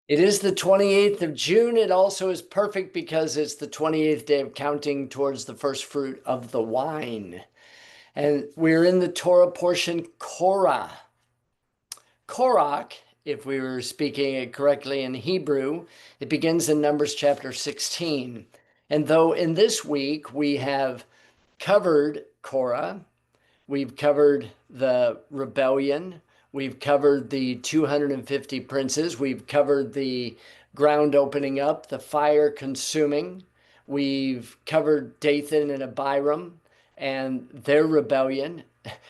It is the 28th of June. It also is perfect because it's the 28th day of counting towards the first fruit of the wine. And we're in the Torah portion, Korah. Korach, if we were speaking it correctly in Hebrew, it begins in Numbers chapter 16. And though in this week we have covered Korah, we've covered the rebellion. We've covered the 250 princes. We've covered the ground opening up, the fire consuming. We've covered Dathan and Abiram and their rebellion.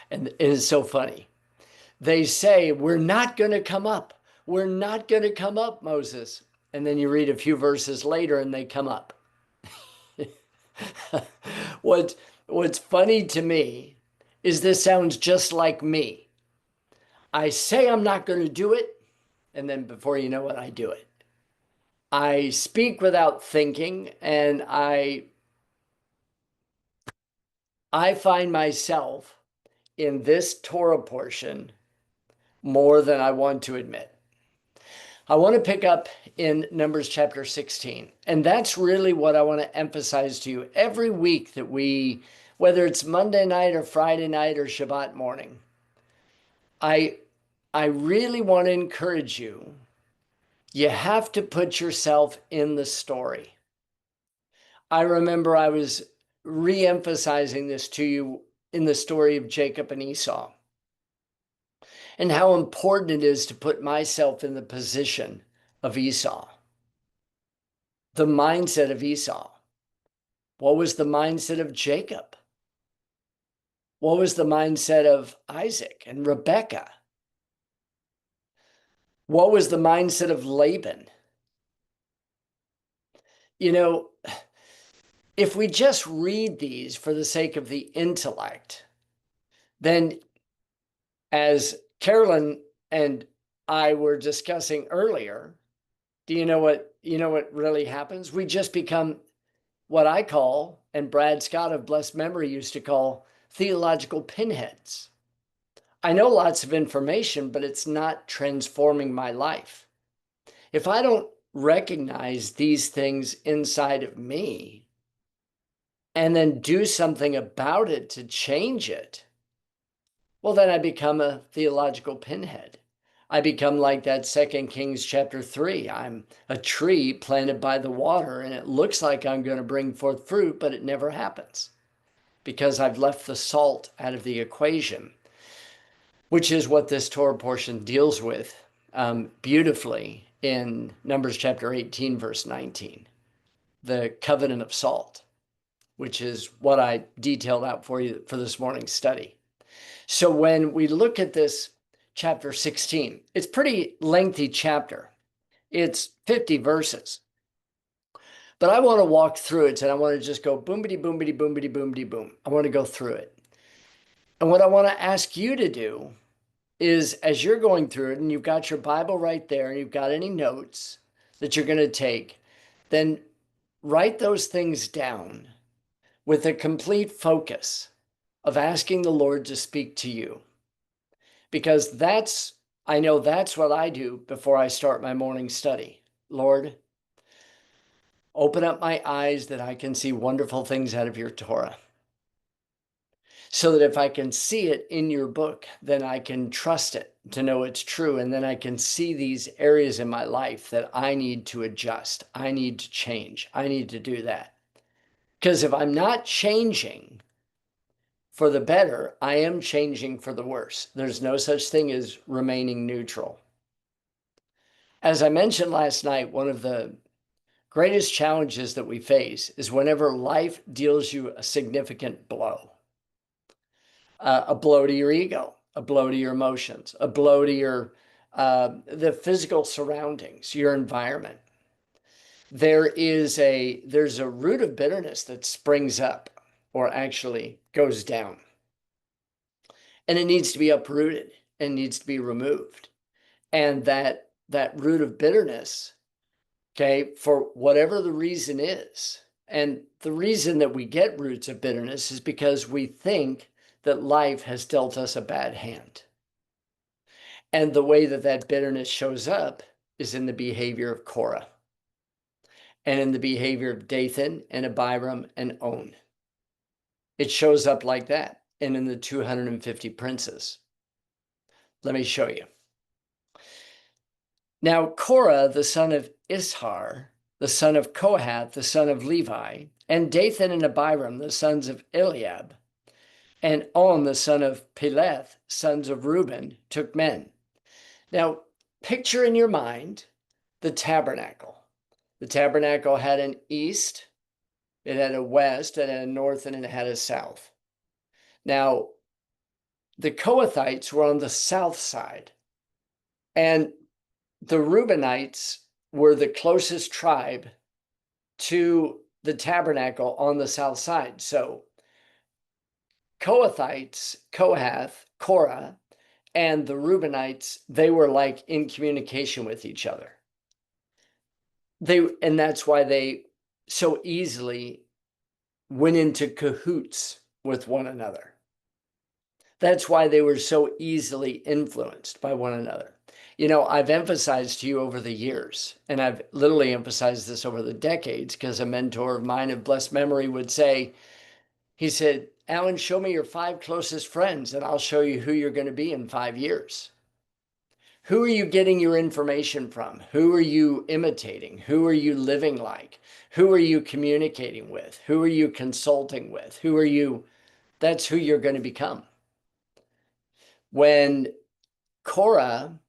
And it is so funny. They say, "We're not going to come up. We're not going to come up, Moses." And then you read a few verses later and they come up. what, what's funny to me is this sounds just like me. I say I'm not going to do it, and then before you know it, I do it. I speak without thinking, and I find myself in this Torah portion more than I want to admit. I want to pick up in Numbers chapter 16, and that's really what I want to emphasize to you every week that whether it's Monday night or Friday night or Shabbat morning, I really want to encourage you. You have to put yourself in the story. I remember I was re-emphasizing this to you in the story of Jacob and Esau and how important it is to put myself in the position of Esau, the mindset of Esau. What was the mindset of Jacob? What was the mindset of Isaac and Rebekah? What was the mindset of Laban? You know, if we just read these for the sake of the intellect, then as Carolyn and I were discussing earlier, do you know what really happens? We just become what I call, and Brad Scott of blessed memory used to call, theological pinheads. I know lots of information, but it's not transforming my life. If I don't recognize these things inside of me and then do something about it to change it, well, then I become a theological pinhead. I become like that 2 Kings chapter 3. I'm a tree planted by the water, and it looks like I'm going to bring forth fruit, but it never happens because I've left the salt out of the equation, which is what this Torah portion deals with beautifully in Numbers chapter 18, verse 19, the covenant of salt, which is what I detailed out for you for this morning's study. So when we look at this chapter 16, it's a pretty lengthy chapter. It's 50 verses. But I want to walk through it and I want to just go boomity, boomity, boomity, boomity, boom. I want to go through it. And what I want to ask you to do is as you're going through it and you've got your Bible right there and you've got any notes that you're going to take, then write those things down with a complete focus of asking the Lord to speak to you. Because I know that's what I do before I start my morning study. Lord, open up my eyes that I can see wonderful things out of your Torah. So that if I can see it in your book, then I can trust it to know it's true. And then I can see these areas in my life that I need to adjust. I need to change. I need to do that. Because if I'm not changing for the better, I am changing for the worse. There's no such thing as remaining neutral. As I mentioned last night, one of the greatest challenges that we face is whenever life deals you a significant blow. A blow to your ego, a blow to your emotions, a blow to your the physical surroundings, your environment. There's a root of bitterness that springs up or actually goes down. And it needs to be uprooted and needs to be removed. And that root of bitterness, okay, for whatever the reason is, and the reason that we get roots of bitterness is because we think that life has dealt us a bad hand. And the way that bitterness shows up is in the behavior of Korah and in the behavior of Dathan and Abiram and On. It shows up like that and in the 250 princes. Let me show you. Now, Korah, the son of Ishar, the son of Kohath, the son of Levi, and Dathan and Abiram, the sons of Eliab, and On, the son of Peleth, sons of Reuben, took men. Now, picture in your mind the tabernacle. The tabernacle had an east, it had a west, it had a north, and it had a south. Now, the Kohathites were on the south side, and the Reubenites were the closest tribe to the tabernacle on the south side. So Kohathites, Kohath, Korah, and the Reubenites, they were like in communication with each other. And that's why they so easily went into cahoots with one another. That's why they were so easily influenced by one another. You know, I've emphasized to you over the years, and I've literally emphasized this over the decades, because a mentor of mine of blessed memory would say, he said, Alan, show me your 5 closest friends and I'll show you who you're going to be in 5 years. Who are you getting your information from? Who are you imitating? Who are you living like? Who are you communicating with? Who are you consulting with? That's who you're going to become. When Korah,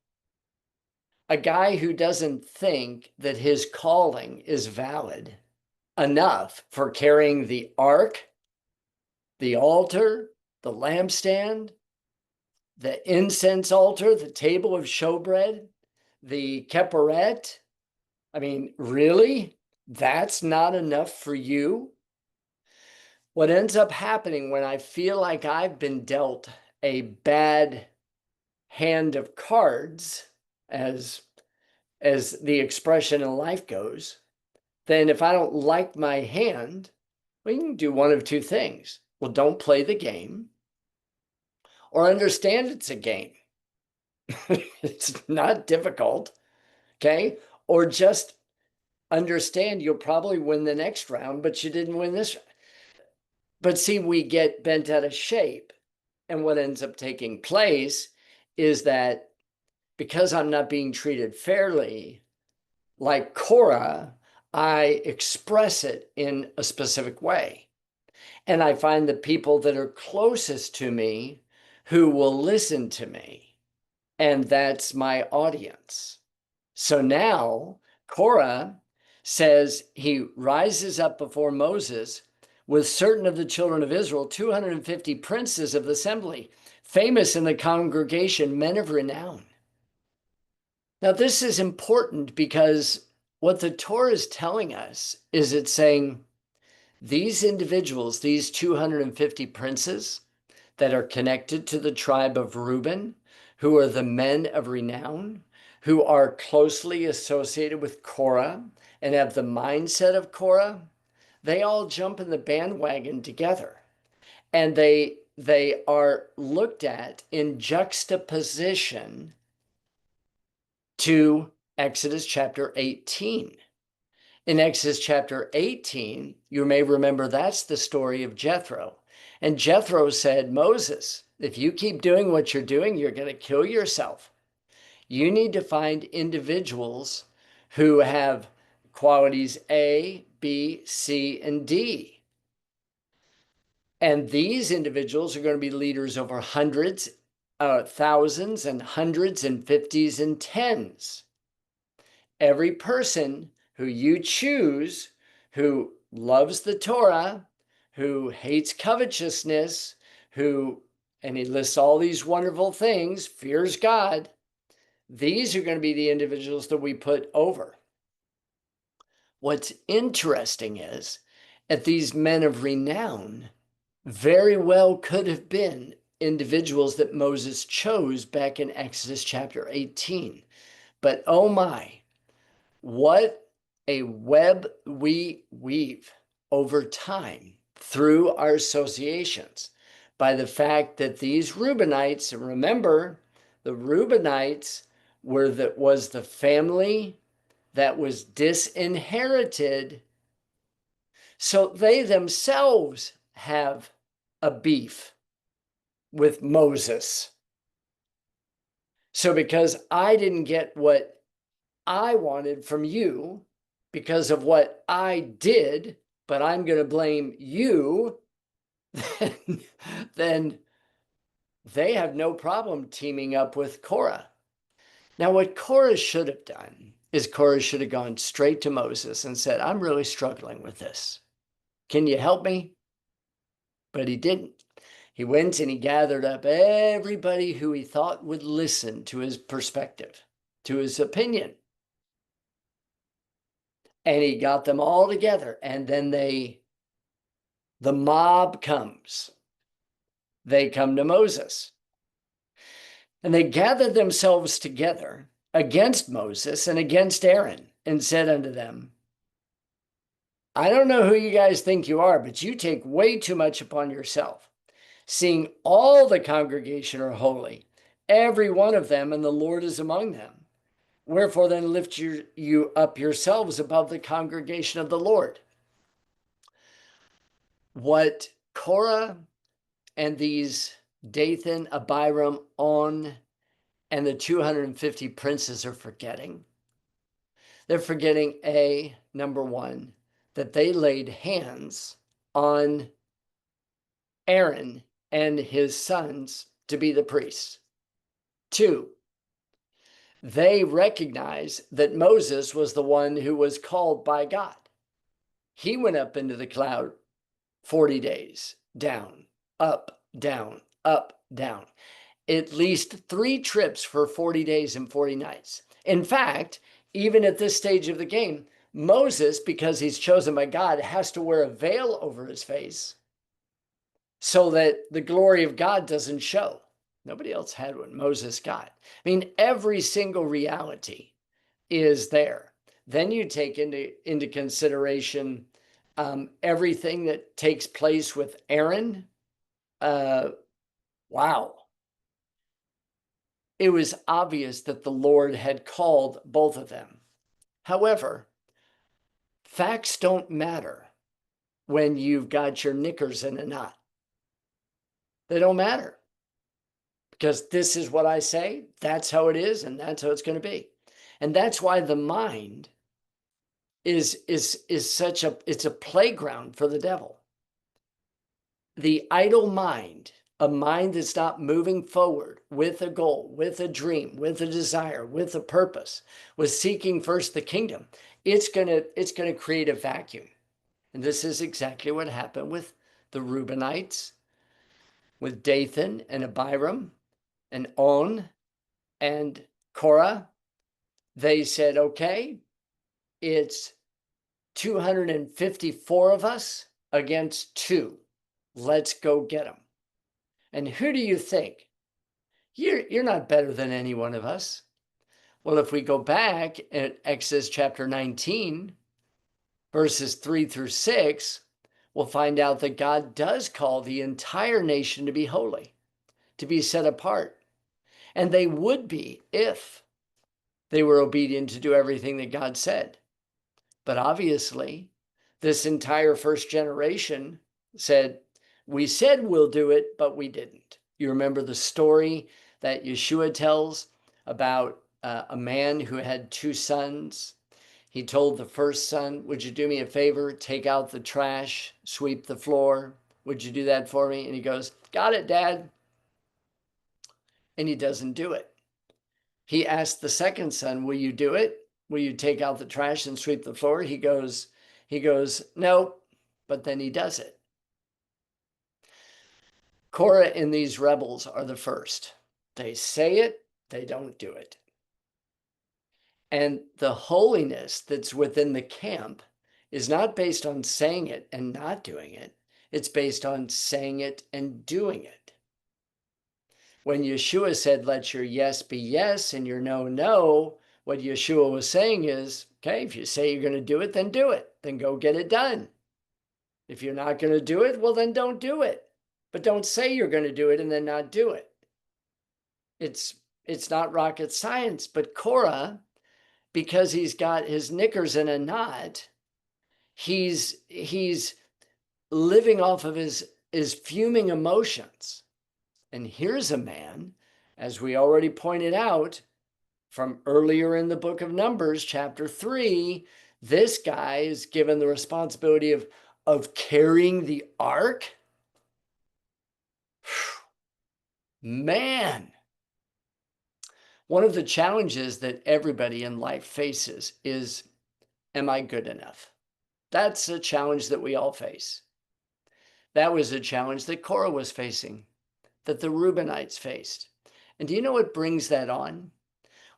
a guy who doesn't think that his calling is valid enough for carrying the ark, the altar, the lampstand, the incense altar, the table of showbread, the kepharet. I mean, really? That's not enough for you? What ends up happening when I feel like I've been dealt a bad hand of cards, as the expression in life goes, then if I don't like my hand, well, you can do one of 2 things. Well, don't play the game, or understand it's a game. It's not difficult, okay? Or just understand you'll probably win the next round, but you didn't win this. But see, we get bent out of shape. And what ends up taking place is that because I'm not being treated fairly, like Korah, I express it in a specific way. And I find the people that are closest to me who will listen to me. And that's my audience. So now Korah says he rises up before Moses with certain of the children of Israel, 250 princes of the assembly, famous in the congregation, men of renown. Now, this is important because what the Torah is telling us is it's saying these individuals, these 250 princes that are connected to the tribe of Reuben, who are the men of renown, who are closely associated with Korah and have the mindset of Korah, they all jump in the bandwagon together. And they are looked at in juxtaposition to Exodus chapter 18. In Exodus chapter 18, you may remember that's the story of Jethro. And Jethro said, Moses, if you keep doing what you're doing, you're going to kill yourself. You need to find individuals who have qualities A, B, C, and D. And these individuals are going to be leaders over hundreds, thousands, and hundreds, and fifties, and tens. Every person who you choose, who loves the Torah, who hates covetousness, and he lists all these wonderful things, fears God, these are going to be the individuals that we put over. What's interesting is that these men of renown very well could have been individuals that Moses chose back in Exodus chapter 18. But oh my, what a web we weave over time through our associations by the fact that these Reubenites, and remember, the Reubenites was the family that was disinherited. So they themselves have a beef with Moses. So because I didn't get what I wanted from you because of what I did, but I'm going to blame you, then they have no problem teaming up with Korah. Now, what Korah should have done is Korah should have gone straight to Moses and said, I'm really struggling with this. Can you help me? But he didn't. He went and he gathered up everybody who he thought would listen to his perspective, to his opinion. And he got them all together. And then the mob comes. They come to Moses. And they gathered themselves together against Moses and against Aaron and said unto them, I don't know who you guys think you are, but you take way too much upon yourself, seeing all the congregation are holy, every one of them, and the Lord is among them. Wherefore then lift you up yourselves above the congregation of the Lord. What Korah and these Dathan, Abiram, On, and the 250 princes are forgetting, they're forgetting number one, that they laid hands on Aaron and his sons to be the priests. Two, they recognize that Moses was the one who was called by God. He went up into the cloud 40 days, down, up, down, up, down. At least 3 trips for 40 days and 40 nights. In fact, even at this stage of the game, Moses, because he's chosen by God, has to wear a veil over his face so that the glory of God doesn't show. Nobody else had what Moses got. I mean, every single reality is there. Then you take into consideration everything that takes place with Aaron. Wow. It was obvious that the Lord had called both of them. However, facts don't matter when you've got your knickers in a knot. They don't matter because this is what I say, that's how it is, and that's how it's going to be. And that's why the mind is such it's a playground for the devil. The idle mind, a mind that's not moving forward with a goal, with a dream, with a desire, with a purpose, with seeking first the kingdom, it's gonna create a vacuum. And this is exactly what happened with the Reubenites, with Dathan and Abiram and On and Korah. They said, okay, it's 254 of us against 2. Let's go get them. And who do you think? You're not better than any one of us. Well, if we go back at Exodus chapter 19, verses 3 through 6, we'll find out that God does call the entire nation to be holy, to be set apart. And they would be if they were obedient to do everything that God said. But obviously, this entire first generation said, we said we'll do it, but we didn't. You remember the story that Yeshua tells about a man who had 2 sons. He told the first son, would you do me a favor, take out the trash, sweep the floor? Would you do that for me? And he goes, got it, Dad. And he doesn't do it. He asked the second son, will you do it? Will you take out the trash and sweep the floor? He goes, no, but then he does it. Korah and these rebels are the first. They say it, they don't do it. And the holiness that's within the camp is not based on saying it and not doing it. It's based on saying it and doing it. When Yeshua said, let your yes be yes and your no, no, what Yeshua was saying is, okay, if you say you're going to do it, then do it. Then go get it done. If you're not going to do it, well, then don't do it. But don't say you're going to do it and then not do it. It's It's not rocket science, but Korah, because he's got his knickers in a knot, he's living off of his fuming emotions. And here's a man, as we already pointed out from earlier in the book of Numbers, chapter 3, this guy is given the responsibility of carrying the ark. Man, one of the challenges that everybody in life faces is, am I good enough? That's a challenge that we all face. That was a challenge that Korah was facing, that the Reubenites faced. And do you know what brings that on?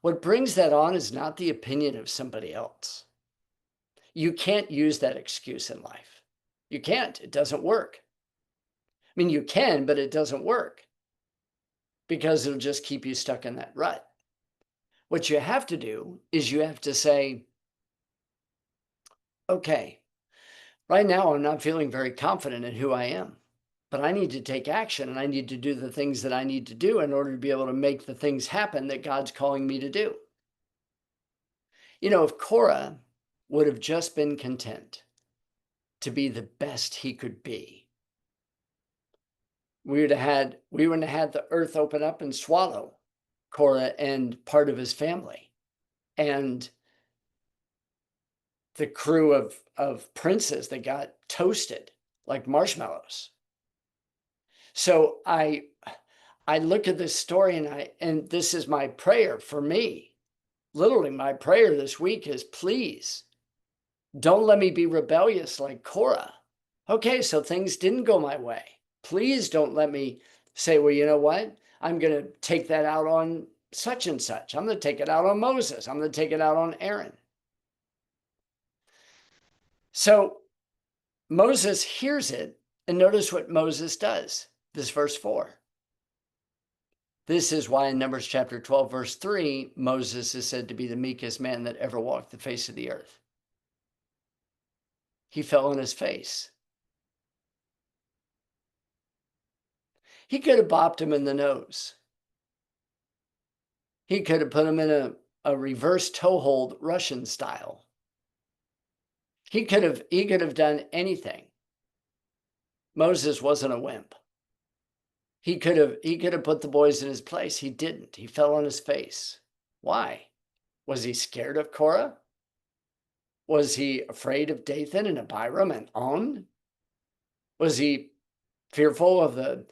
What brings that on is not the opinion of somebody else. You can't use that excuse in life. You can't. It doesn't work. I mean, you can, but it doesn't work because it'll just keep you stuck in that rut. What you have to do is you have to say, okay, right now I'm not feeling very confident in who I am, but I need to take action and I need to do the things that I need to do in order to be able to make the things happen that God's calling me to do. You know, if Korah would have just been content to be the best he could be, we wouldn't have had the earth open up and swallow Korah and part of his family. And the crew of princes that got toasted like marshmallows. So I look at this story and this is my prayer for me. Literally, my prayer this week is, please don't let me be rebellious like Korah. Okay, so things didn't go my way. Please don't let me say, well, you know what? I'm going to take that out on such and such. I'm going to take it out on Moses. I'm going to take it out on Aaron. So Moses hears it, and notice what Moses does. This verse 4. This is why in Numbers chapter 12, verse 3, Moses is said to be the meekest man that ever walked the face of the earth. He fell on his face. He could have bopped him in the nose. He could have put him in a reverse toehold Russian style. He could have done anything. Moses wasn't a wimp. He could have put the boys in his place. He didn't. He fell on his face. Why? Was he scared of Korah? Was he afraid of Dathan and Abiram and On? Was he fearful of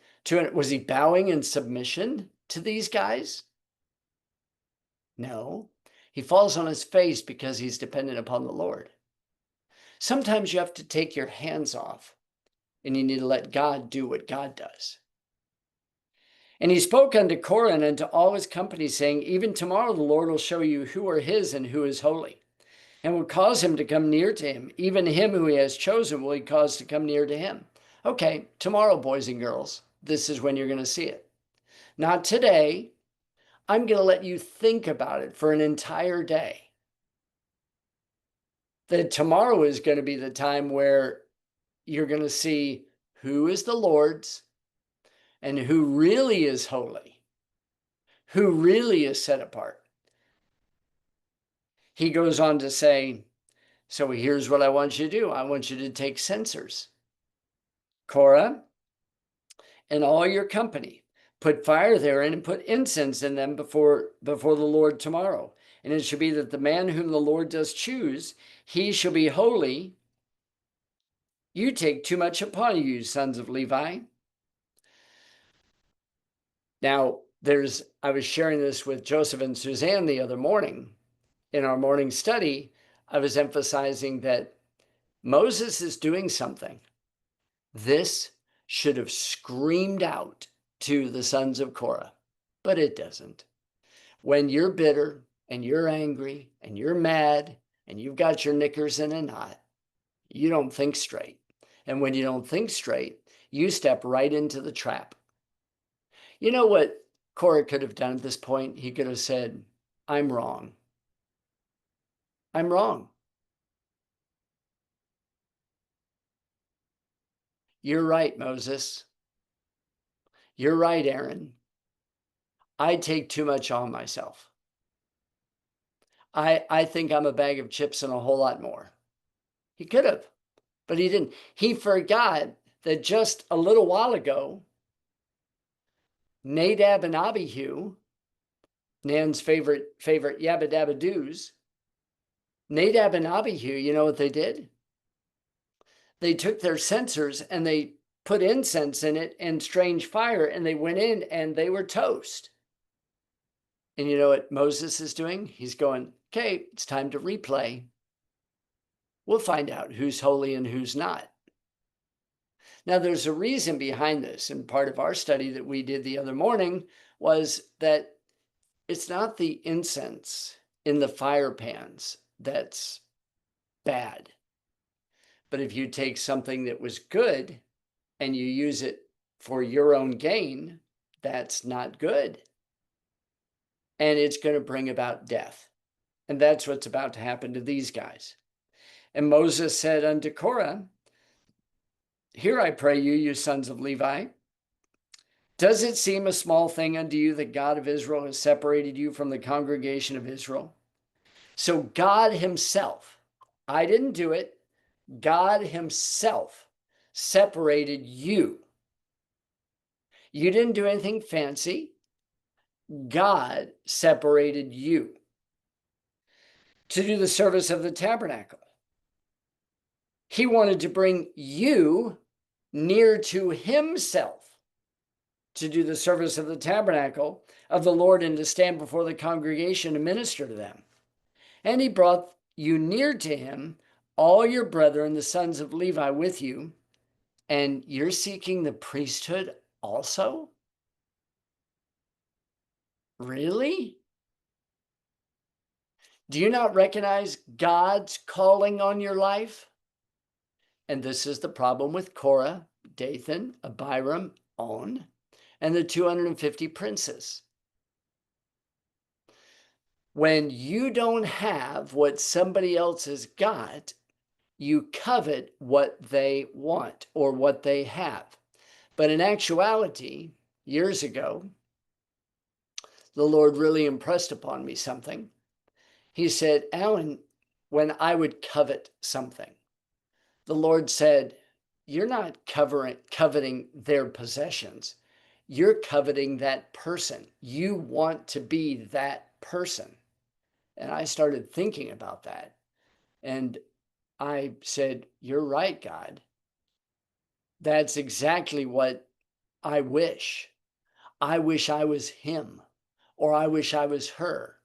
was he bowing in submission to these guys? No. He falls on his face because he's dependent upon the Lord. Sometimes you have to take your hands off and you need to let God do what God does. And he spoke unto Korah and unto all his company, saying, even tomorrow the Lord will show you who are his and who is holy, and will cause him to come near to him. Even him who he has chosen will he cause to come near to him. Okay, tomorrow, boys and girls, this is when you're going to see it. Not today. I'm going to let you think about it for an entire day. That tomorrow is going to be the time where you're going to see who is the Lord's and who really is holy, who really is set apart. He goes on to say, so here's what I want you to do. I want you to take censers. Korah and all your company, put fire therein and put incense in them before the Lord tomorrow. And it shall be that the man whom the Lord does choose, he shall be holy. You take too much upon you, sons of Levi. Now, I was sharing this with Joseph and Suzanne the other morning. In our morning study, I was emphasizing that Moses is doing something. This should have screamed out to the sons of Korah, but it doesn't. When you're bitter and you're angry and you're mad and you've got your knickers in a knot, you don't think straight. And when you don't think straight, you step right into the trap. You know what Korah could have done at this point? He could have said, I'm wrong. I'm wrong. You're right, Moses. You're right, Aaron. I take too much on myself. I think I'm a bag of chips and a whole lot more. He could have, but he didn't. He forgot that just a little while ago, Nadab and Abihu, Nan's favorite yabba dabba doos, Nadab and Abihu, you know what they did? They took their censers and they put incense in it and strange fire, and they went in and they were toast. And you know what Moses is doing? He's going, okay, it's time to replay. We'll find out who's holy and who's not. Now, there's a reason behind this. And part of our study that we did the other morning was that it's not the incense in the fire pans that's bad. But if you take something that was good and you use it for your own gain, that's not good. And it's going to bring about death. And that's what's about to happen to these guys. And Moses said unto Korah, hear I pray you, you sons of Levi, does it seem a small thing unto you that God of Israel has separated you from the congregation of Israel? So God himself, I didn't do it, God himself separated you. You didn't do anything fancy. God separated you to do the service of the tabernacle. He wanted to bring you near to himself to do the service of the tabernacle of the Lord and to stand before the congregation and minister to them. And he brought you near to him, all your brethren, the sons of Levi, with you, and you're seeking the priesthood also? Really? Do you not recognize God's calling on your life? And this is the problem with Korah, Dathan, Abiram, On, and the 250 princes. When you don't have what somebody else has got, you covet what they want or what they have. But in actuality, years ago, the Lord really impressed upon me something. He said, Alan, when I would covet something, the Lord said, you're not coveting their possessions. You're coveting that person. You want to be that person. And I started thinking about that. And I said, you're right, God. That's exactly what I wish. I wish I was him, or I wish I was her.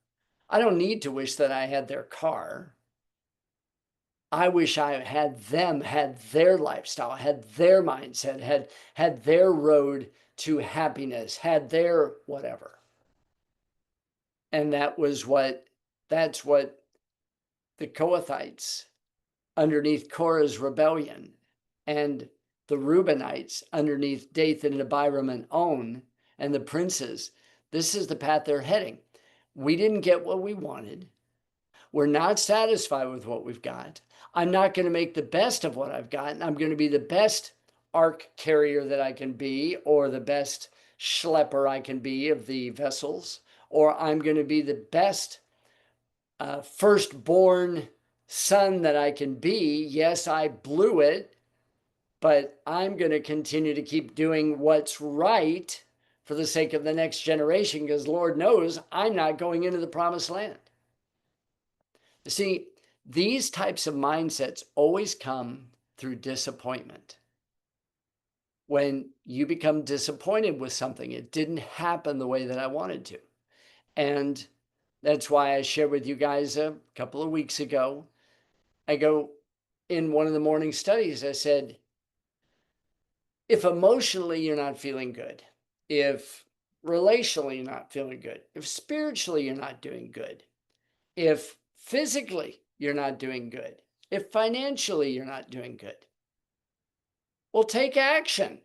I don't need to wish that I had their car. I wish I had them, had their lifestyle, had their mindset, had their road to happiness, had their whatever. And that's what the Kohathites underneath Korah's rebellion and the Reubenites underneath Dathan and Abiram and On and the princes, this is the path they're heading. We didn't get what we wanted. We're not satisfied with what we've got. I'm not going to make the best of what I've got. I'm going to be the best ark carrier that I can be, or the best schlepper I can be of the vessels, or I'm going to be the best firstborn son that I can be. Yes, I blew it, but I'm going to continue to keep doing what's right for the sake of the next generation, because Lord knows I'm not going into the promised land. You see, these types of mindsets always come through disappointment. When you become disappointed with something, it didn't happen the way that I wanted to. And that's why I shared with you guys a couple of weeks ago. I go in one of the morning studies, I said, if emotionally you're not feeling good, if relationally you're not feeling good, if spiritually you're not doing good, if physically you're not doing good, if financially you're not doing good, well, take action.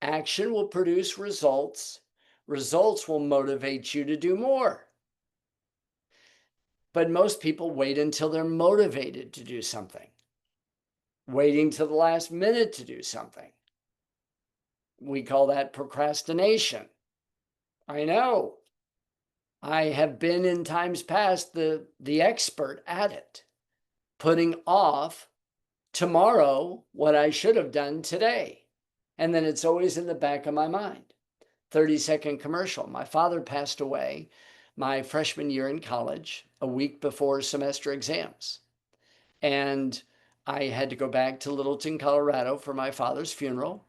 Action will produce results. Results will motivate you to do more. But most people wait until they're motivated to do something, waiting till the last minute to do something. We call that procrastination. I know. I have been in times past the expert at it, putting off tomorrow what I should have done today. And then it's always in the back of my mind. 30-second commercial. My father passed away my freshman year in college, a week before semester exams. And I had to go back to Littleton, Colorado for my father's funeral.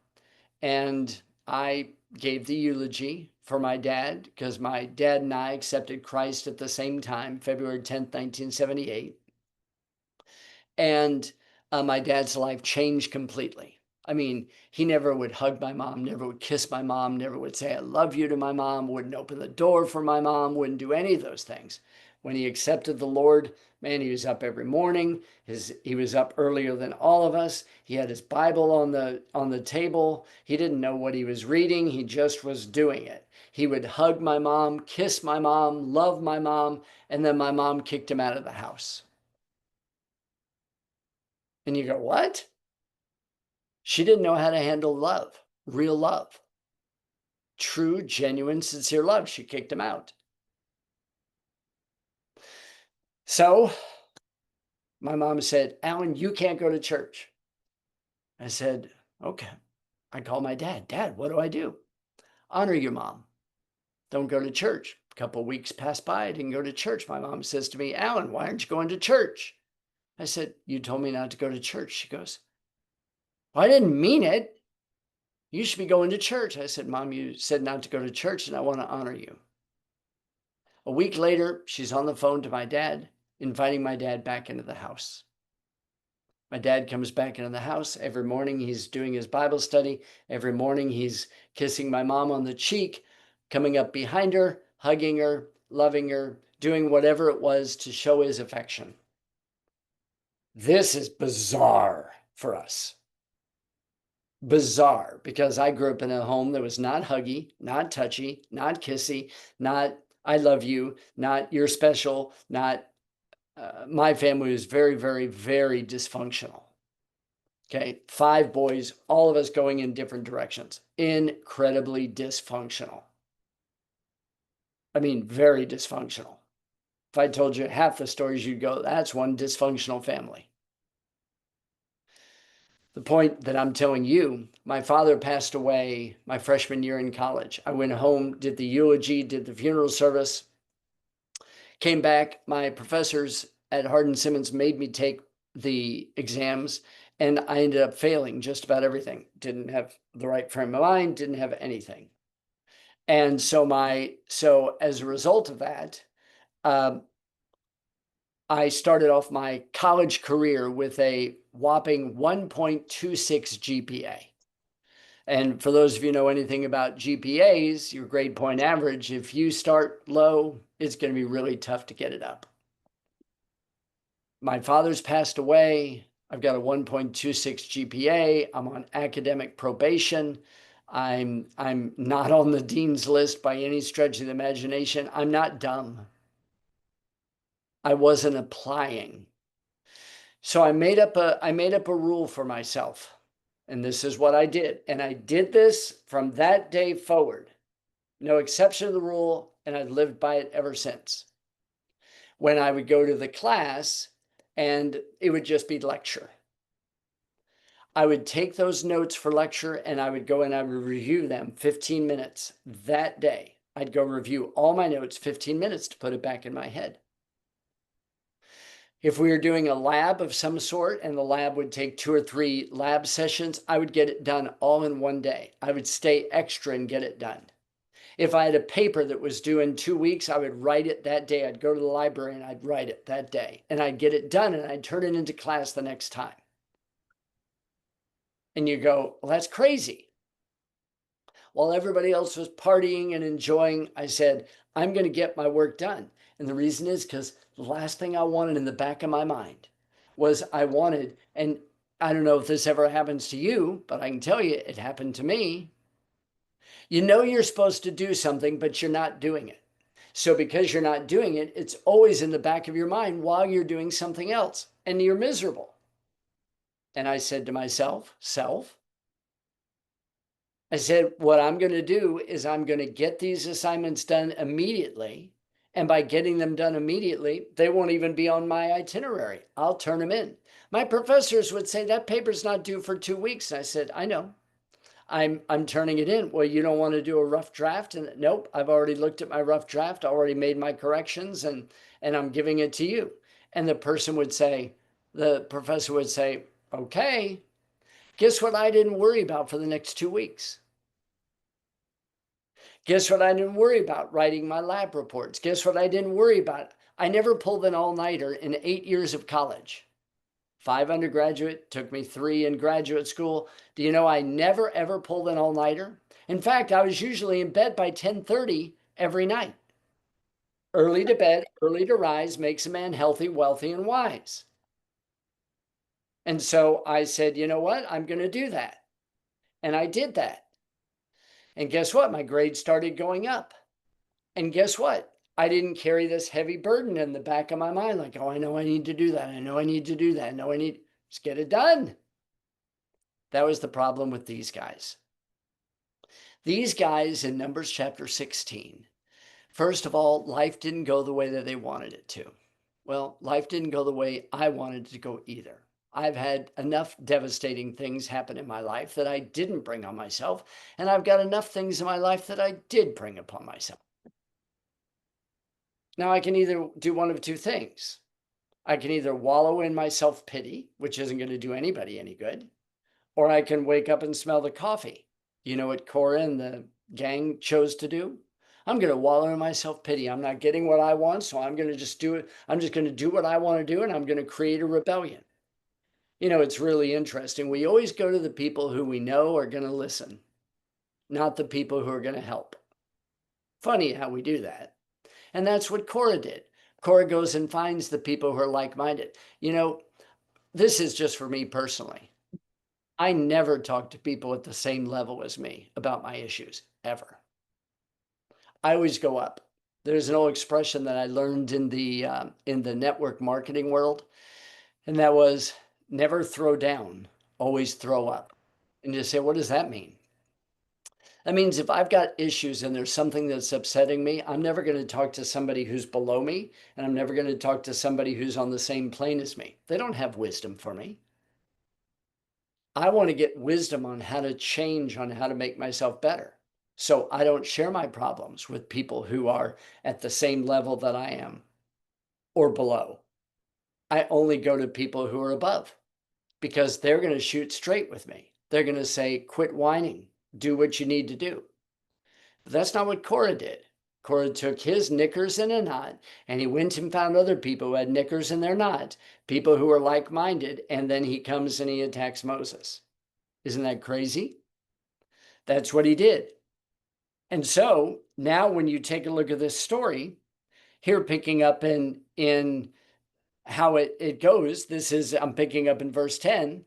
And I gave the eulogy for my dad because my dad and I accepted Christ at the same time, February 10th, 1978. And my dad's life changed completely. I mean, he never would hug my mom, never would kiss my mom, never would say, I love you to my mom, wouldn't open the door for my mom, wouldn't do any of those things. When he accepted the Lord, man, he was up every morning. He was up earlier than all of us. He had his Bible on the table. He didn't know what he was reading. He just was doing it. He would hug my mom, kiss my mom, love my mom, and then my mom kicked him out of the house. And you go, what? She didn't know how to handle love, real love, true, genuine, sincere love. She kicked him out. So my mom said, Alan, you can't go to church. I said, okay. I called my dad. Dad, what do I do? Honor your mom. Don't go to church. A couple of weeks passed by. I didn't go to church. My mom says to me, Alan, why aren't you going to church? I said, you told me not to go to church. She goes, well, I didn't mean it. You should be going to church. I said, Mom, you said not to go to church, and I want to honor you. A week later, she's on the phone to my dad, inviting my dad back into the house. My dad comes back into the house. Every morning, he's doing his Bible study. Every morning, he's kissing my mom on the cheek, coming up behind her, hugging her, loving her, doing whatever it was to show his affection. This is bizarre for us. Bizarre, because I grew up in a home that was not huggy, not touchy, not kissy, not I love you, not you're special, not my family was very, very, very dysfunctional. Okay, 5 boys, all of us going in different directions, incredibly dysfunctional. I mean, very dysfunctional. If I told you half the stories, you'd go, that's one dysfunctional family. The point that I'm telling you, my father passed away my freshman year in college. I went home, did the eulogy, did the funeral service, came back. My professors at Hardin Simmons made me take the exams, and I ended up failing just about everything. Didn't have the right frame of mind, didn't have anything. And so as a result of that, I started off my college career with a whopping 1.26 GPA. And for those of you who know anything about GPAs, your grade point average, if you start low, it's going to be really tough to get it up. My father's passed away. I've got a 1.26 GPA. I'm on academic probation. I'm not on the dean's list by any stretch of the imagination. I'm not dumb. I wasn't applying. So I made up a rule for myself. And this is what I did. And I did this from that day forward. No exception to the rule, and I've lived by it ever since. When I would go to the class, and it would just be lecture, I would take those notes for lecture, and I would go and I would review them 15 minutes that day. I'd go review all my notes 15 minutes to put it back in my head. If we were doing a lab of some sort and the lab would take 2 or 3 lab sessions, I would get it done all in one day. I would stay extra and get it done. If I had a paper that was due in 2 weeks, I would write it that day. I'd go to the library and I'd write it that day. And I'd get it done and I'd turn it into class the next time. And you go, well, that's crazy. While everybody else was partying and enjoying, I said, I'm going to get my work done. And the reason is because the last thing I wanted in the back of my mind was I wanted, and I don't know if this ever happens to you, but I can tell you it happened to me. You know you're supposed to do something, but you're not doing it. So because you're not doing it, it's always in the back of your mind while you're doing something else, and you're miserable. And I said to myself, self, I said, what I'm going to do is I'm going to get these assignments done immediately. And by getting them done immediately, they won't even be on my itinerary. I'll turn them in. My professors would say, that paper's not due for 2 weeks. And I said, I know. I'm turning it in. Well, you don't want to do a rough draft? And nope, I've already looked at my rough draft, already made my corrections, and I'm giving it to you. And the person would say, the professor would say, okay, guess what I didn't worry about for the next 2 weeks? Guess what I didn't worry about? Writing my lab reports. Guess what I didn't worry about? I never pulled an all-nighter in 8 years of college. 5 undergraduate, took me 3 in graduate school. Do you know I never ever pulled an all-nighter? In fact, I was usually in bed by 10:30 every night. Early to bed, early to rise makes a man healthy, wealthy, and wise. And so I said, you know what? I'm going to do that. And I did that. And guess what? My grades started going up. And guess what? I didn't carry this heavy burden in the back of my mind, like, oh, I know I need to do that. I know I need to do that. I know I need, just get it done. That was the problem with these guys. These guys in Numbers chapter 16, first of all, life didn't go the way that they wanted it to. Well, life didn't go the way I wanted it to go either. I've had enough devastating things happen in my life that I didn't bring on myself, and I've got enough things in my life that I did bring upon myself. Now, I can either do one of two things. I can either wallow in my self-pity, which isn't going to do anybody any good, or I can wake up and smell the coffee. You know what Cora and the gang chose to do? I'm going to wallow in my self-pity. I'm not getting what I want, so I'm going to just do it. I'm just going to do what I want to do, and I'm going to create a rebellion. You know, it's really interesting. We always go to the people who we know are going to listen, not the people who are going to help. Funny how we do that. And that's what Cora did. Cora goes and finds the people who are like-minded. You know, this is just for me personally. I never talk to people at the same level as me about my issues, ever. I always go up. There's an old expression that I learned in the network marketing world, and that was never throw down, always throw up. And you say, what does that mean? That means if I've got issues and there's something that's upsetting me, I'm never going to talk to somebody who's below me, and I'm never going to talk to somebody who's on the same plane as me. They don't have wisdom for me. I want to get wisdom on how to change, on how to make myself better. So I don't share my problems with people who are at the same level that I am or below. I only go to people who are above because they're going to shoot straight with me. They're going to say, quit whining, do what you need to do. But that's not what Cora did. Cora took his knickers in a knot, and he went and found other people who had knickers in their knot, people who were like-minded, and then he comes and he attacks Moses. Isn't that crazy? That's what he did. And so now when you take a look at this story, here picking up in how it goes, this is, I'm picking up in verse 10,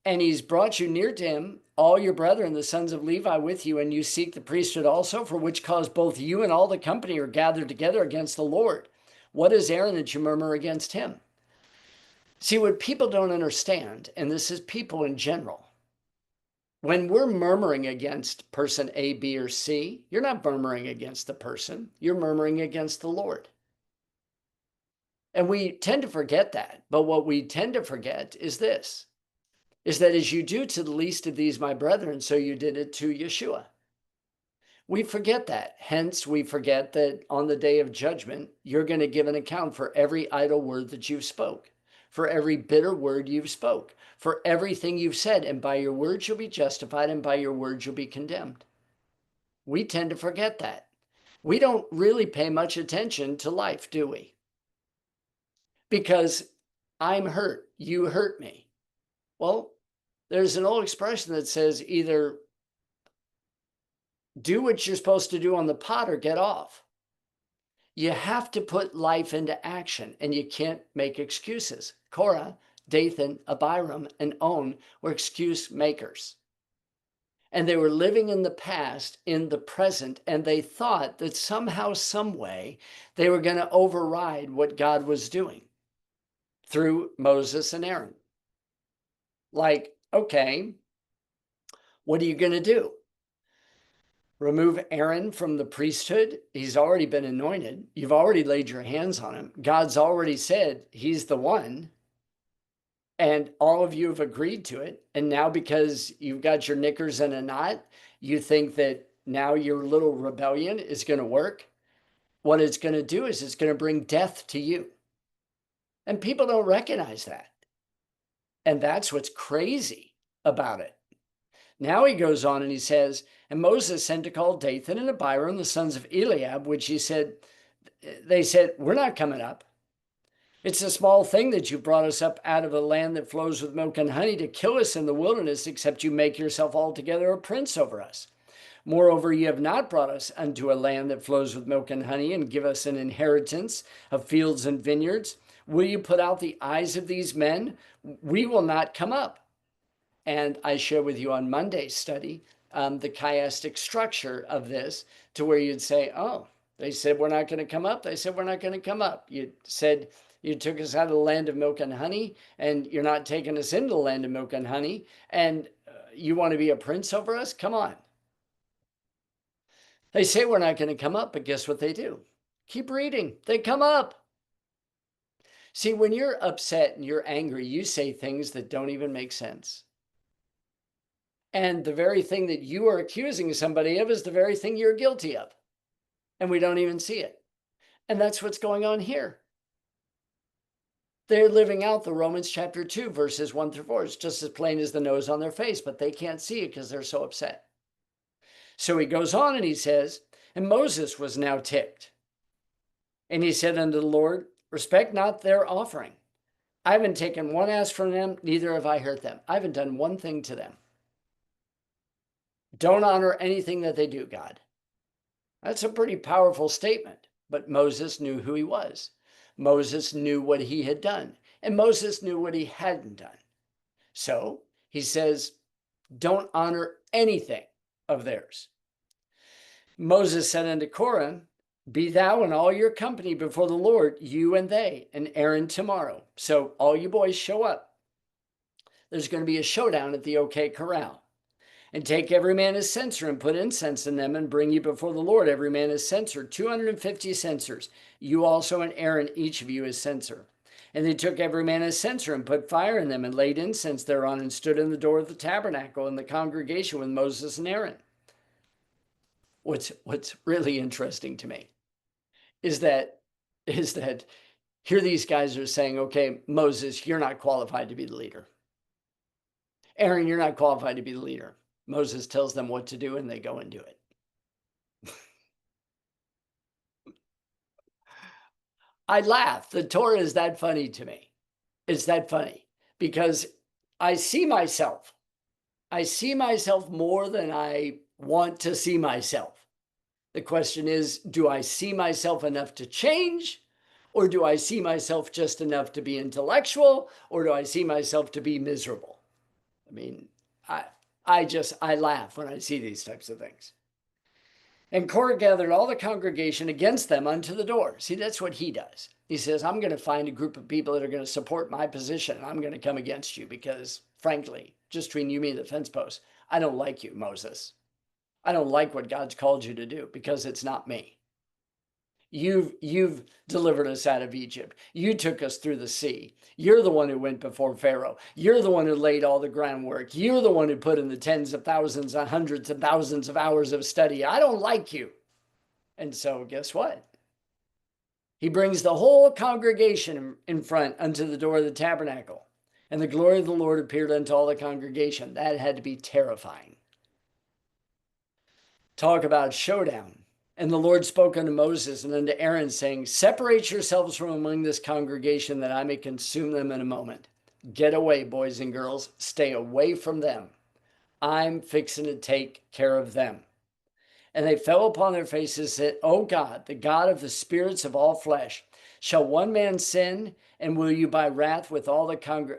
and he's brought you near to him, all your brethren, the sons of Levi with you, and you seek the priesthood also, for which cause both you and all the company are gathered together against the Lord. What is Aaron that you murmur against him? See, what people don't understand, and this is people in general, when we're murmuring against person A, B, or C, you're not murmuring against the person, you're murmuring against the Lord. And we tend to forget that. But what we tend to forget is this, is that as you do to the least of these, my brethren, so you did it to Yeshua. We forget that. Hence, we forget that on the day of judgment, you're going to give an account for every idle word that you've spoke, for every bitter word you've spoke, for everything you've said. And by your words, you'll be justified, and by your words, you'll be condemned. We tend to forget that. We don't really pay much attention to life, do we? Because I'm hurt, you hurt me. Well, there's an old expression that says either do what you're supposed to do on the pot or get off. You have to put life into action, and you can't make excuses. Korah, Dathan, Abiram, and On were excuse makers. And they were living in the past, in the present, and they thought that somehow, some way, they were going to override what God was doing through Moses and Aaron. Like, okay, what are you going to do? Remove Aaron from the priesthood. He's already been anointed. You've already laid your hands on him. God's already said he's the one. And all of you have agreed to it. And now, because you've got your knickers in a knot, you think that now your little rebellion is going to work. What it's going to do is it's going to bring death to you. And people don't recognize that. And that's what's crazy about it. Now he goes on and he says, and Moses sent to call Dathan and Abiram, the sons of Eliab, which they said, we're not coming up. It's a small thing that you brought us up out of a land that flows with milk and honey to kill us in the wilderness, except you make yourself altogether a prince over us. Moreover, you have not brought us unto a land that flows with milk and honey and give us an inheritance of fields and vineyards. Will you put out the eyes of these men? We will not come up. And I share with you on Monday's study the chiastic structure of this, to where you'd say, oh, they said we're not going to come up. They said we're not going to come up. You said you took us out of the land of milk and honey, and you're not taking us into the land of milk and honey, and you want to be a prince over us? Come on. They say we're not going to come up, but guess what they do? Keep reading. They come up. See, when you're upset and you're angry, you say things that don't even make sense. And the very thing that you are accusing somebody of is the very thing you're guilty of. And we don't even see it. And that's what's going on here. They're living out the Romans chapter 2, verses 1 through 4. It's just as plain as the nose on their face, but they can't see it because they're so upset. So he goes on and he says, and Moses was now ticked. And he said unto the Lord, respect not their offering. I haven't taken one ass from them, neither have I hurt them. I haven't done one thing to them. Don't honor anything that they do, God. That's a pretty powerful statement. But Moses knew who he was. Moses knew what he had done. And Moses knew what he hadn't done. So he says, don't honor anything of theirs. Moses said unto Korah, be thou and all your company before the Lord, you and they, and Aaron tomorrow. So all you boys show up. There's going to be a showdown at the OK Corral. And take every man his censer and put incense in them and bring you before the Lord, every man his censer, 250 censers. You also and Aaron, each of you his censer. And they took every man his censer and put fire in them and laid incense thereon and stood in the door of the tabernacle in the congregation with Moses and Aaron. What's really interesting to me is that here these guys are saying, okay, Moses, you're not qualified to be the leader. Aaron, you're not qualified to be the leader. Moses tells them what to do and they go and do it. I laugh. The Torah is that funny to me. It's that funny because I see myself. I see myself more than I want to see myself. The question is, do I see myself enough to change? Or do I see myself just enough to be intellectual? Or do I see myself to be miserable? I mean, I laugh when I see these types of things. And Korah gathered all the congregation against them unto the door. See, that's what he does. He says, I'm going to find a group of people that are going to support my position. And I'm going to come against you because, frankly, just between you, me, and the fence post, I don't like you, Moses. I don't like what God's called you to do because it's not me. You've delivered us out of Egypt. You took us through the sea. You're the one who went before Pharaoh. You're the one who laid all the groundwork. You're the one who put in the tens of thousands and hundreds of thousands of hours of study. I don't like you. And so guess what? He brings the whole congregation in front unto the door of the tabernacle. And the glory of the Lord appeared unto all the congregation. That had to be terrifying. Talk about showdown. And the Lord spoke unto Moses and unto Aaron, saying, separate yourselves from among this congregation, that I may consume them in a moment. Get away, boys and girls. Stay away from them. I'm fixing to take care of them. And they fell upon their faces and said, O God, the God of the spirits of all flesh, shall one man sin, and will you be wrath with all the congregation?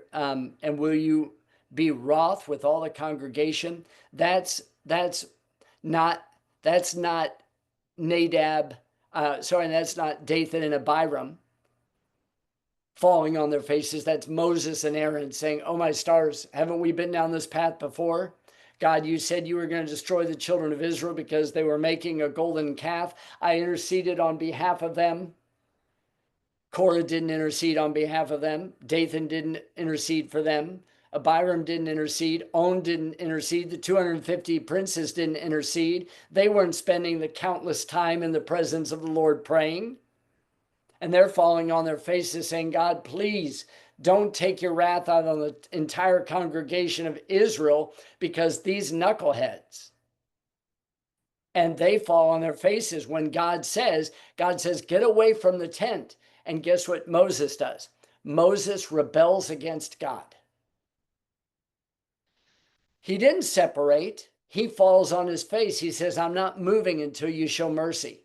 That's not Nadab, that's not Dathan and Abiram falling on their faces. That's Moses and Aaron saying, oh my stars, haven't we been down this path before? God, you said you were going to destroy the children of Israel because they were making a golden calf. I interceded on behalf of them. Korah didn't intercede on behalf of them. Dathan didn't intercede for them. Abiram didn't intercede. On didn't intercede. The 250 princes didn't intercede. They weren't spending the countless time in the presence of the Lord praying. And they're falling on their faces saying, God, please don't take your wrath out on the entire congregation of Israel because these knuckleheads. And they fall on their faces when God says, get away from the tent. And guess what Moses does? Moses rebels against God. He didn't separate. He falls on his face. He says, I'm not moving until you show mercy.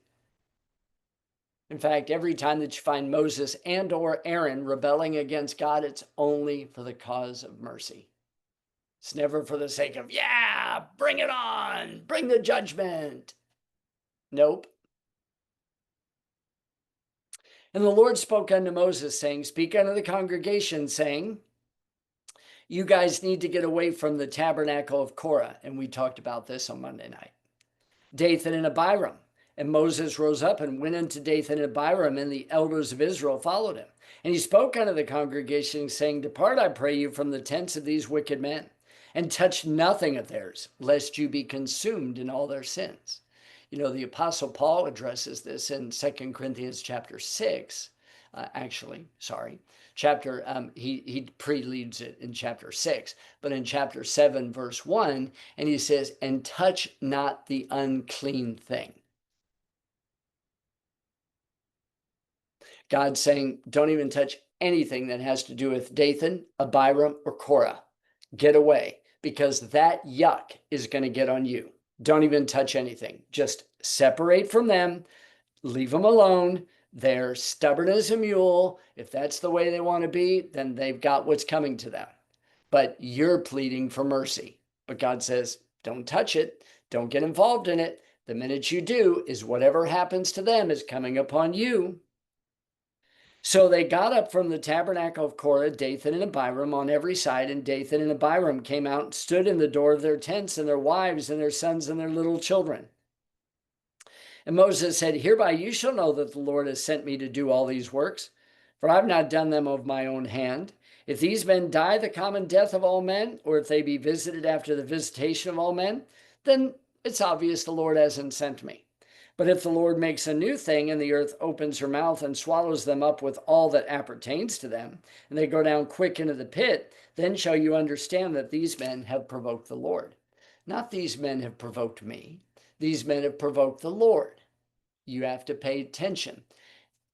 In fact, every time that you find Moses and or Aaron rebelling against God, it's only for the cause of mercy. It's never for the sake of, yeah, bring it on, bring the judgment. Nope. And the Lord spoke unto Moses, saying, speak unto the congregation, saying, you guys need to get away from the tabernacle of Korah. And we talked about this on Monday night. Dathan and Abiram. And Moses rose up and went unto Dathan and Abiram, and the elders of Israel followed him. And he spoke unto the congregation, saying, depart, I pray you, from the tents of these wicked men, and touch nothing of theirs, lest you be consumed in all their sins. You know, the Apostle Paul addresses this in 2 Corinthians chapter 6, he preleads it in chapter 6, but in chapter 7, verse 1, and he says, and touch not the unclean thing. God's saying, don't even touch anything that has to do with Dathan, Abiram, or Korah. Get away, because that yuck is going to get on you. Don't even touch anything. Just separate from them. Leave them alone. They're stubborn as a mule. If that's the way they want to be, then they've got what's coming to them. But you're pleading for mercy. But God says, don't touch it. Don't get involved in it. The minute you do, is whatever happens to them is coming upon you. So they got up from the tabernacle of Korah, Dathan and Abiram on every side, and Dathan and Abiram came out and stood in the door of their tents, and their wives and their sons and their little children. And Moses said, hereby you shall know that the Lord has sent me to do all these works, for I have not done them of my own hand. If these men die the common death of all men, or if they be visited after the visitation of all men, then it's obvious the Lord hasn't sent me. But if the Lord makes a new thing, and the earth opens her mouth and swallows them up with all that appertains to them, and they go down quick into the pit, then shall you understand that these men have provoked the Lord. Not these men have provoked me. These men have provoked the Lord. You have to pay attention.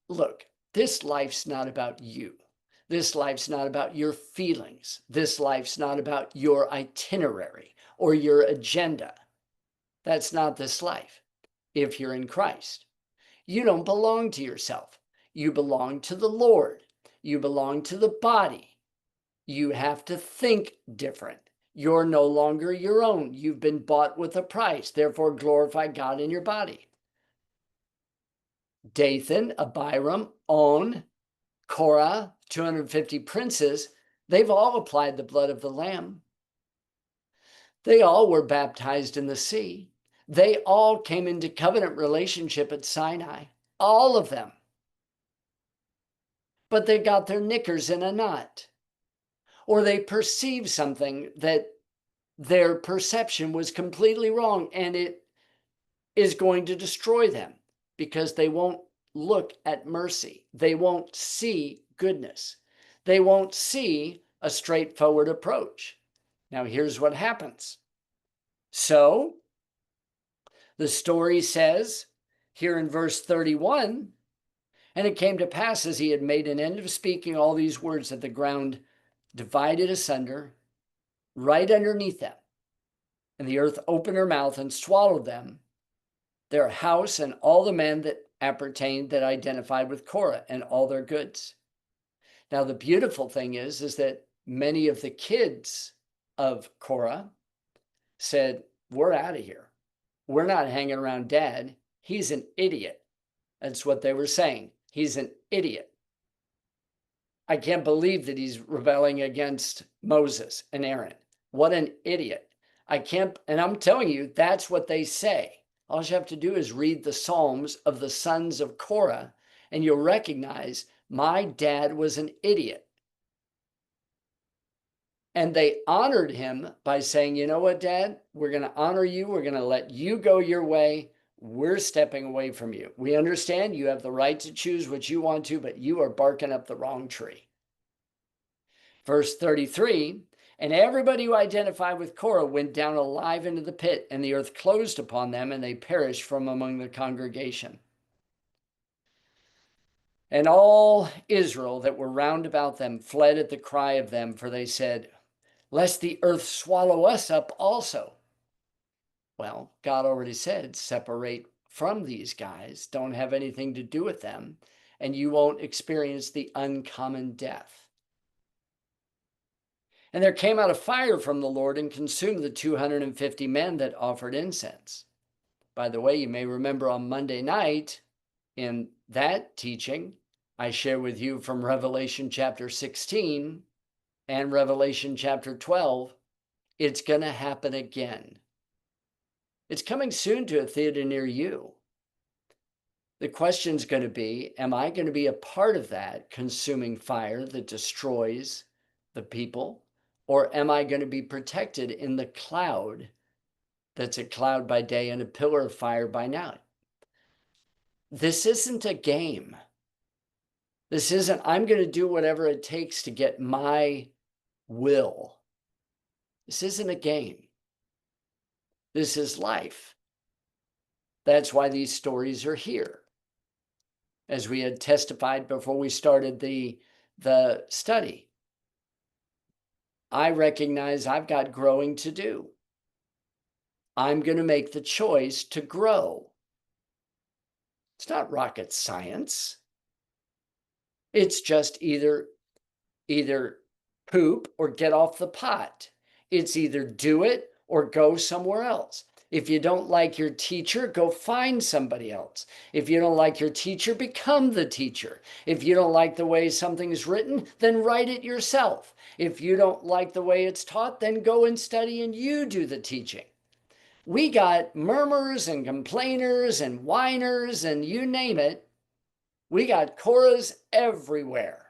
Look, this life's not about you. This life's not about your feelings. This life's not about your itinerary or your agenda. That's not this life. If you're in Christ, you don't belong to yourself. You belong to the Lord. You belong to the body. You have to think different. You're no longer your own. You've been bought with a price. Therefore, glorify God in your body. Dathan, Abiram, On, Korah, 250 princes, they've all applied the blood of the Lamb. They all were baptized in the sea. They all came into covenant relationship at Sinai. All of them. But they got their knickers in a knot. Or they perceived something that their perception was completely wrong, and it is going to destroy them because they won't look at mercy. They won't see goodness. They won't see a straightforward approach. Now, here's what happens. So, the story says here in verse 31, and it came to pass as he had made an end of speaking all these words that the ground divided asunder right underneath them, and the earth opened her mouth and swallowed them, their house and all the men that appertained, that identified with Korah, and all their goods. Now, the beautiful thing is that many of the kids of Korah said, we're out of here. We're not hanging around Dad. He's an idiot. That's what they were saying. He's an idiot. I can't believe that he's rebelling against Moses and Aaron. What an idiot. I can't, and I'm telling you, that's what they say. All you have to do is read the Psalms of the sons of Korah, and you'll recognize my dad was an idiot. And they honored him by saying, you know what, Dad, we're going to honor you. We're going to let you go your way. We're stepping away from you. We understand you have the right to choose what you want to, but you are barking up the wrong tree. Verse 33, and everybody who identified with Korah went down alive into the pit, and the earth closed upon them, and they perished from among the congregation. And all Israel that were round about them fled at the cry of them, for they said, lest the earth swallow us up also. Well, God already said, separate from these guys, don't have anything to do with them, and you won't experience the uncommon death. And there came out a fire from the Lord and consumed the 250 men that offered incense. By the way, you may remember on Monday night in that teaching, I share with you from Revelation chapter 16 and Revelation chapter 12, it's going to happen again. It's coming soon to a theater near you. The question's going to be, am I going to be a part of that consuming fire that destroys the people? Or am I going to be protected in the cloud that's a cloud by day and a pillar of fire by night? This isn't a game. This isn't, I'm going to do whatever it takes to get my will. This isn't a game. This is life. That's why these stories are here. As we had testified before we started the study, I recognize I've got growing to do. I'm going to make the choice to grow. It's not rocket science. It's just either poop or get off the pot. It's either do it or go somewhere else. If you don't like your teacher, go find somebody else. If you don't like your teacher, become the teacher. If you don't like the way something's written, then write it yourself. If you don't like the way it's taught, then go and study and you do the teaching. We got murmurers and complainers and whiners and you name it. We got Korahs everywhere.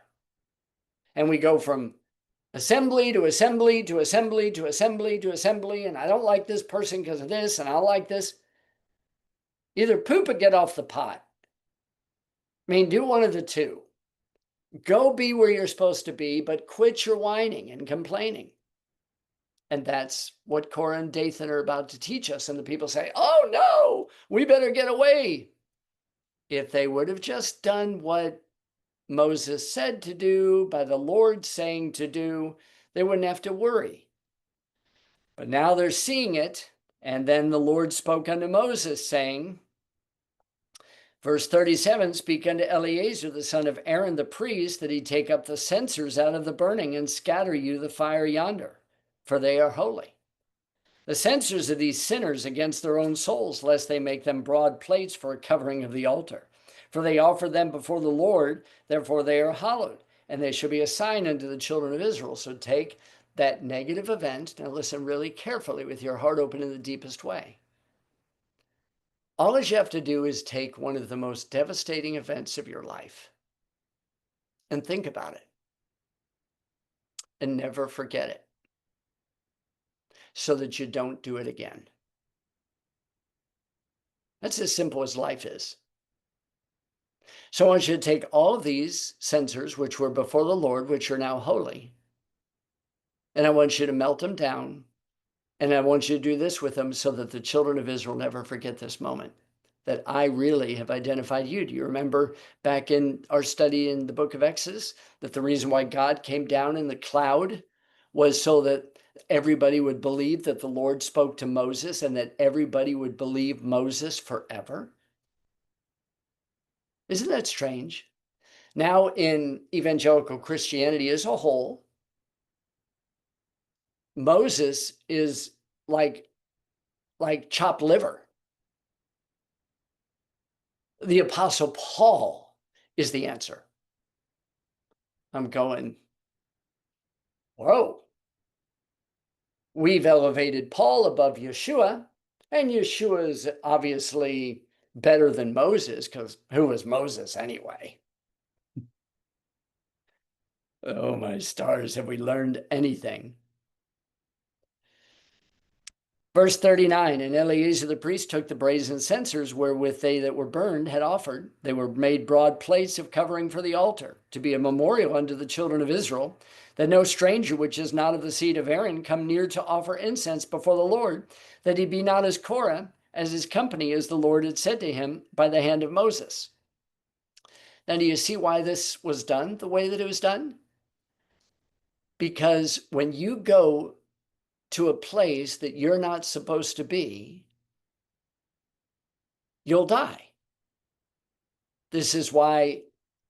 And we go from assembly to assembly to assembly to assembly to assembly, and I don't like this person because of this, and I like this. Either poop or get off the pot. I mean, do one of the two. Go be where you're supposed to be, but quit your whining and complaining. And that's what Korah and Dathan are about to teach us. And the people say, oh no, we better get away. If they would have just done what Moses said to do, by the Lord saying to do, they wouldn't have to worry. But now they're seeing it. And then the Lord spoke unto Moses, saying, verse 37, speak unto Eleazar, the son of Aaron the priest, that he take up the censers out of the burning and scatter you the fire yonder, for they are holy. The censers of these sinners against their own souls, lest they make them broad plates for a covering of the altar. For they offer them before the Lord, therefore they are hallowed, and they shall be a sign unto the children of Israel. So take that negative event, now listen really carefully with your heart open in the deepest way. All you have to do is take one of the most devastating events of your life and think about it and never forget it so that you don't do it again. That's as simple as life is. So I want you to take all of these censers, which were before the Lord, which are now holy, and I want you to melt them down, and I want you to do this with them so that the children of Israel never forget this moment, that I really have identified you. Do you remember back in our study in the book of Exodus, that the reason why God came down in the cloud was so that everybody would believe that the Lord spoke to Moses and that everybody would believe Moses forever? Isn't that strange? Now, in evangelical Christianity as a whole, Moses is like chopped liver. The Apostle Paul is the answer. I'm going, whoa. we've elevated Paul above Yeshua, and Yeshua is obviously better than Moses, because who was Moses anyway? Oh, my stars, have we learned anything? Verse 39, and Eleazar the priest took the brazen censers wherewith they that were burned had offered. They were made broad plates of covering for the altar, to be a memorial unto the children of Israel, that no stranger which is not of the seed of Aaron come near to offer incense before the Lord, that he be not as Korah, as his company, as the Lord had said to him by the hand of Moses. Now, do you see why this was done the way that it was done? Because when you go to a place that you're not supposed to be, you'll die. This is why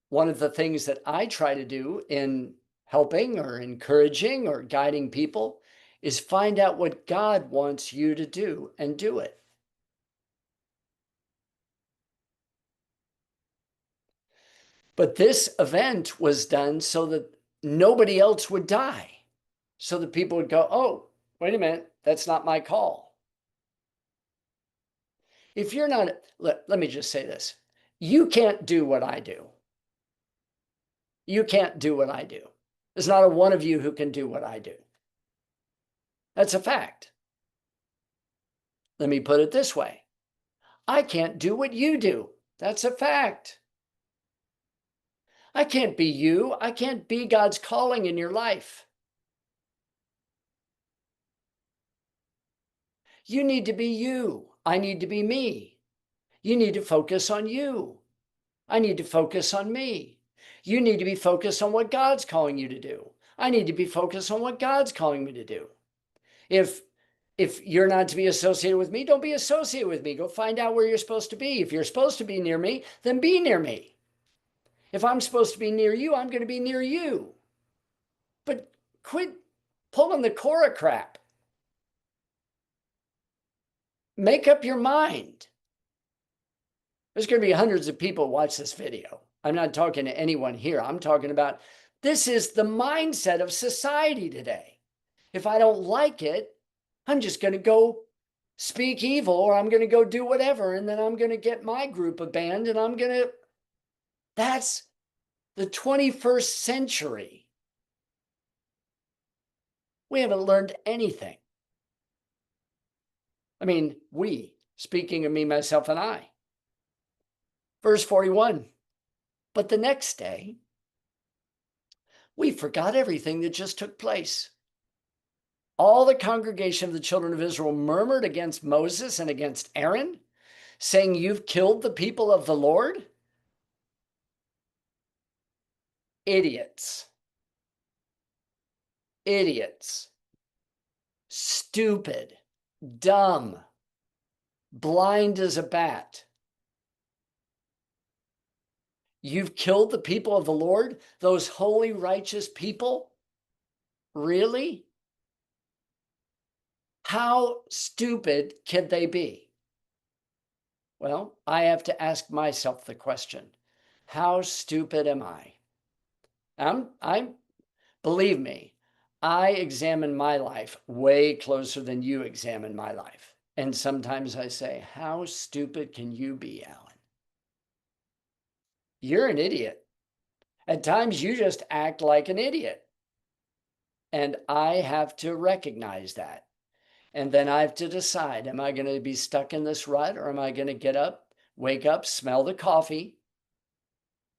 one of the things that I try to do in helping or encouraging or guiding people is find out what God wants you to do and do it. But this event was done so that nobody else would die, so that people would go, oh, wait a minute, that's not my call. If you're not, let me just say this. You can't do what I do. You can't do what I do. There's not a one of you who can do what I do. That's a fact. Let me put it this way. I can't do what you do. That's a fact. I can't be you. I can't be God's calling in your life. You need to be you. I need to be me. You need to focus on you. I need to focus on me. You need to be focused on what God's calling you to do. I need to be focused on what God's calling me to do. If you're not to be associated with me, don't be associated with me. Go find out where you're supposed to be. If you're supposed to be near me, then be near me. If I'm supposed to be near you, I'm going to be near you. But quit pulling the Korah crap. Make up your mind. There's going to be hundreds of people watch this video. I'm not talking to anyone here. I'm talking about this is the mindset of society today. If I don't like it, I'm just going to go speak evil, or I'm going to go do whatever, and then I'm going to get my group banned, and I'm going to... That's the 21st century. We haven't learned anything. I mean, we, speaking of me, myself, and I. Verse 41, but the next day, we forgot everything that just took place. All the congregation of the children of Israel murmured against Moses and against Aaron, saying, you've killed the people of the Lord? Idiots. Idiots. Stupid. Dumb. Blind as a bat. You've killed the people of the Lord, those holy, righteous people? Really? How stupid can they be? Well, I have to ask myself the question, how stupid am I? Believe me, I examine my life way closer than you examine my life. And sometimes I say, how stupid can you be, Alan? You're an idiot. At times you just act like an idiot. And I have to recognize that. And then I have to decide, am I going to be stuck in this rut, or am I going to get up, wake up, smell the coffee,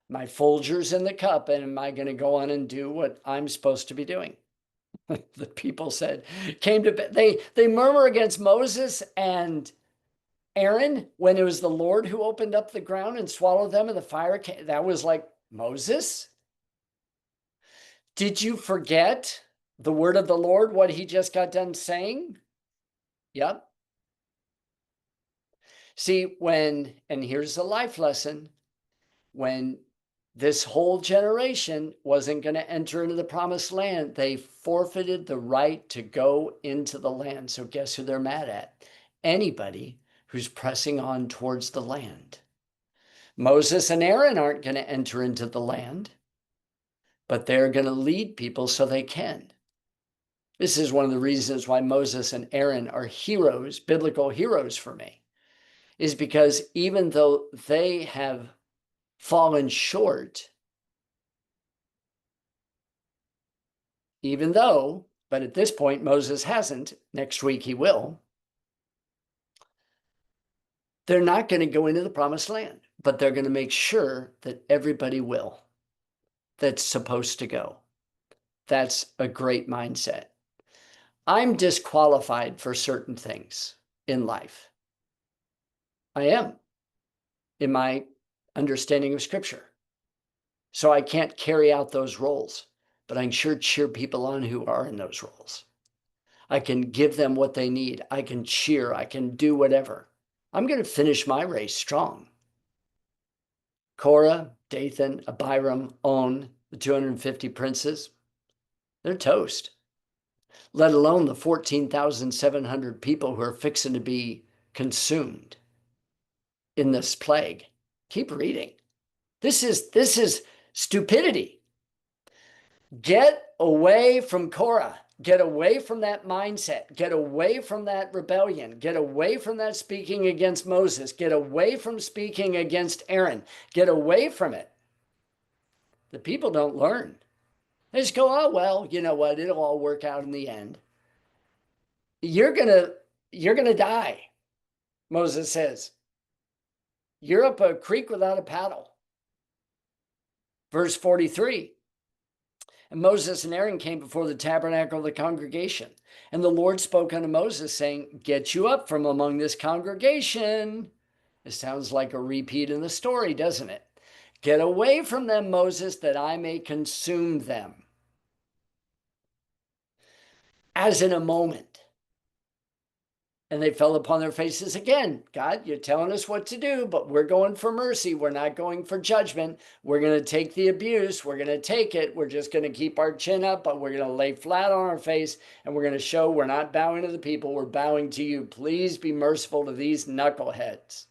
my Folgers in the cup, and am I going to go on and do what I'm supposed to be doing? The people said, came to bed. They murmur against Moses and Aaron when it was the Lord who opened up the ground and swallowed them, and the fire came. That was like Moses. Did you forget the word of the Lord, what he just got done saying? Yep. See, and here's the life lesson, when this whole generation wasn't going to enter into the promised land, they forfeited the right to go into the land. So guess who they're mad at? Anybody who's pressing on towards the land. Moses and Aaron aren't going to enter into the land, but they're going to lead people so they can. This is one of the reasons why Moses and Aaron are heroes, biblical heroes for me, is because even though they have fallen short, but at this point, Moses hasn't. Next week he will. They're not going to go into the promised land, but they're going to make sure that everybody will that's supposed to go. That's a great mindset. I'm disqualified for certain things in life. I am, in my understanding of Scripture. So I can't carry out those roles, but I can sure cheer people on who are in those roles. I can give them what they need. I can cheer. I can do whatever. I'm going to finish my race strong. Korah, Dathan, Abiram, On, the 250 princes, they're toast. Let alone the 14,700 people who are fixing to be consumed in this plague. Keep reading. This is stupidity. Get away from Korah. Get away from that mindset. Get away from that rebellion. Get away from that speaking against Moses. Get away from speaking against Aaron. Get away from it. The people don't learn. They just go, oh, well, you know what? It'll all work out in the end. You're gonna die, Moses says. You're up a creek without a paddle. Verse 43. And Moses and Aaron came before the tabernacle of the congregation. And the Lord spoke unto Moses, saying, get you up from among this congregation. It sounds like a repeat in the story, doesn't it? Get away from them, Moses, that I may consume them. As in a moment. And they fell upon their faces again. God, you're telling us what to do, but we're going for mercy. We're not going for judgment. We're going to take the abuse. We're going to take it. We're just going to keep our chin up, but we're going to lay flat on our face, and we're going to show we're not bowing to the people. We're bowing to you. Please be merciful to these knuckleheads.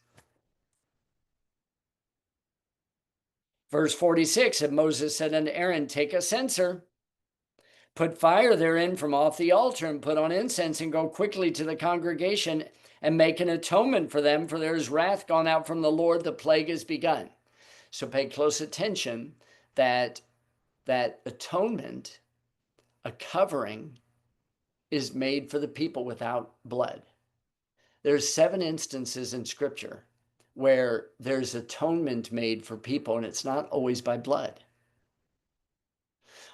Verse 46, and Moses said unto Aaron, take a censer, put fire therein from off the altar, and put on incense, and go quickly to the congregation, and make an atonement for them, for there is wrath gone out from the Lord, the plague is begun. So pay close attention that atonement, a covering, is made for the people without blood. There's 7 instances in Scripture where there's atonement made for people, and it's not always by blood.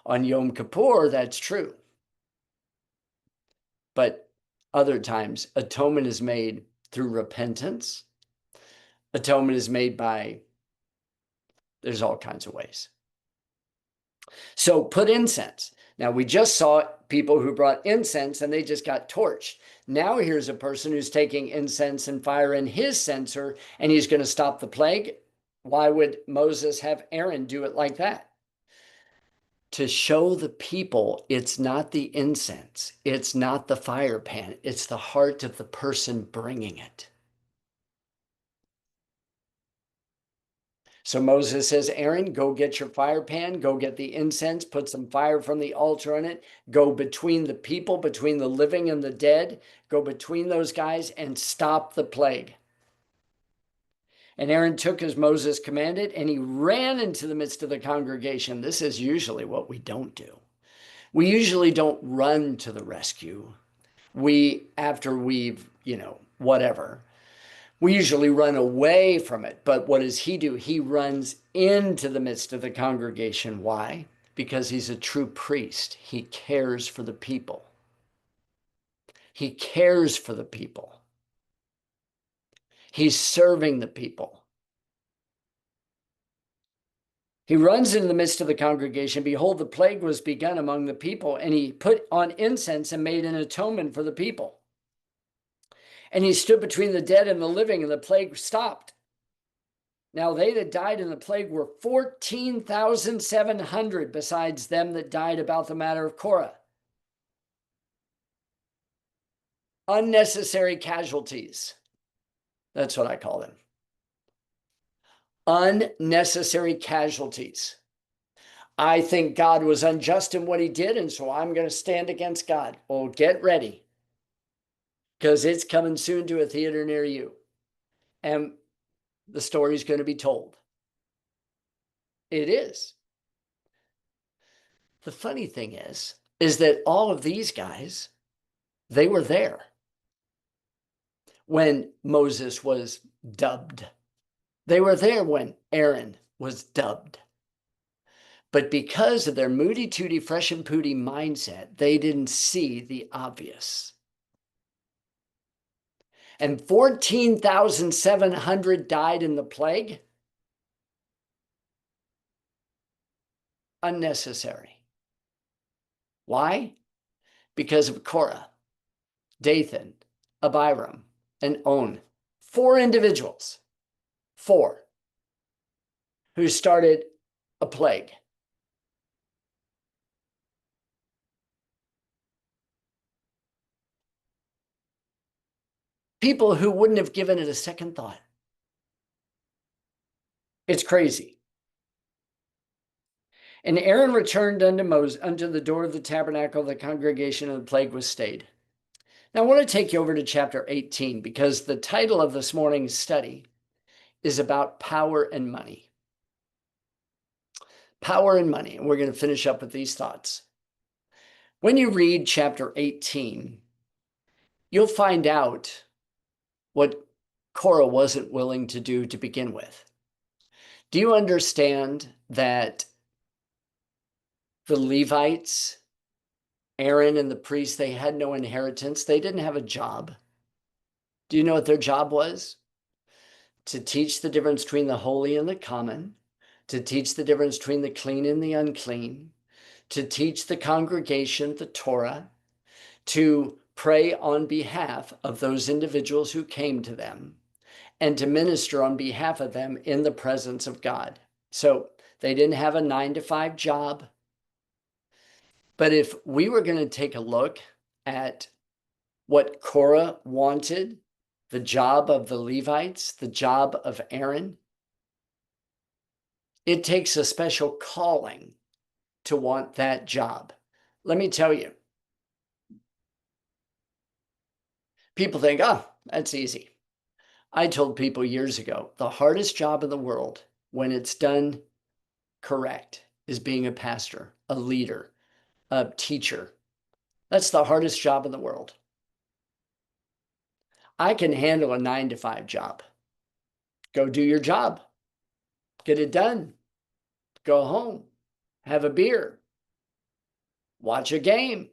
On Yom Kippur, that's true. But other times, atonement is made through repentance. Atonement is made by, there's all kinds of ways. So put incense. Now, we just saw people who brought incense and they just got torched. Now here's a person who's taking incense and fire in his censer, and he's going to stop the plague. Why would Moses have Aaron do it like that? To show the people it's not the incense, it's not the fire pan, it's the heart of the person bringing it. So Moses says, Aaron, go get your fire pan, go get the incense, put some fire from the altar on it, go between the people, between the living and the dead, go between those guys and stop the plague. And Aaron took as Moses commanded, and he ran into the midst of the congregation. This is usually what we don't do. We usually don't run to the rescue. After we've, whatever, we usually run away from it. But what does he do? He runs into the midst of the congregation. Why? Because he's a true priest. He cares for the people. He cares for the people. He's serving the people. He runs into the midst of the congregation. Behold, the plague was begun among the people, and he put on incense and made an atonement for the people. And he stood between the dead and the living, and the plague stopped. Now they that died in the plague were 14,700, besides them that died about the matter of Korah. Unnecessary casualties. That's what I call them. Unnecessary casualties. I think God was unjust in what he did, and so I'm going to stand against God. Well, get ready, because it's coming soon to a theater near you. And the story's going to be told. It is. The funny thing is that all of these guys, they were there when Moses was dubbed. They were there when Aaron was dubbed. But because of their moody tooty, fresh and pooty mindset, they didn't see the obvious. And 14,700 died in the plague. Unnecessary. Why? Because of Korah, Dathan, Abiram, and On. 4 individuals. 4. Who started a plague. People who wouldn't have given it a second thought. It's crazy. And Aaron returned unto Moses unto the door of the tabernacle of the congregation, and the plague was stayed. Now I want to take you over to chapter 18, because the title of this morning's study is about power and money. Power and money. And we're going to finish up with these thoughts. When you read chapter 18, you'll find out what Korah wasn't willing to do to begin with. Do you understand that the Levites, Aaron and the priests, they had no inheritance? They didn't have a job. Do you know what their job was? To teach the difference between the holy and the common, to teach the difference between the clean and the unclean, to teach the congregation the Torah, to pray on behalf of those individuals who came to them, and to minister on behalf of them in the presence of God. So they didn't have a 9-to-5 job. But if we were going to take a look at what Korah wanted, the job of the Levites, the job of Aaron, it takes a special calling to want that job. Let me tell you, people think, oh, that's easy. I told people years ago, the hardest job in the world, when it's done correct, is being a pastor, a leader, a teacher. That's the hardest job in the world. I can handle a 9-to-5 job. Go do your job. Get it done. Go home. Have a beer. Watch a game.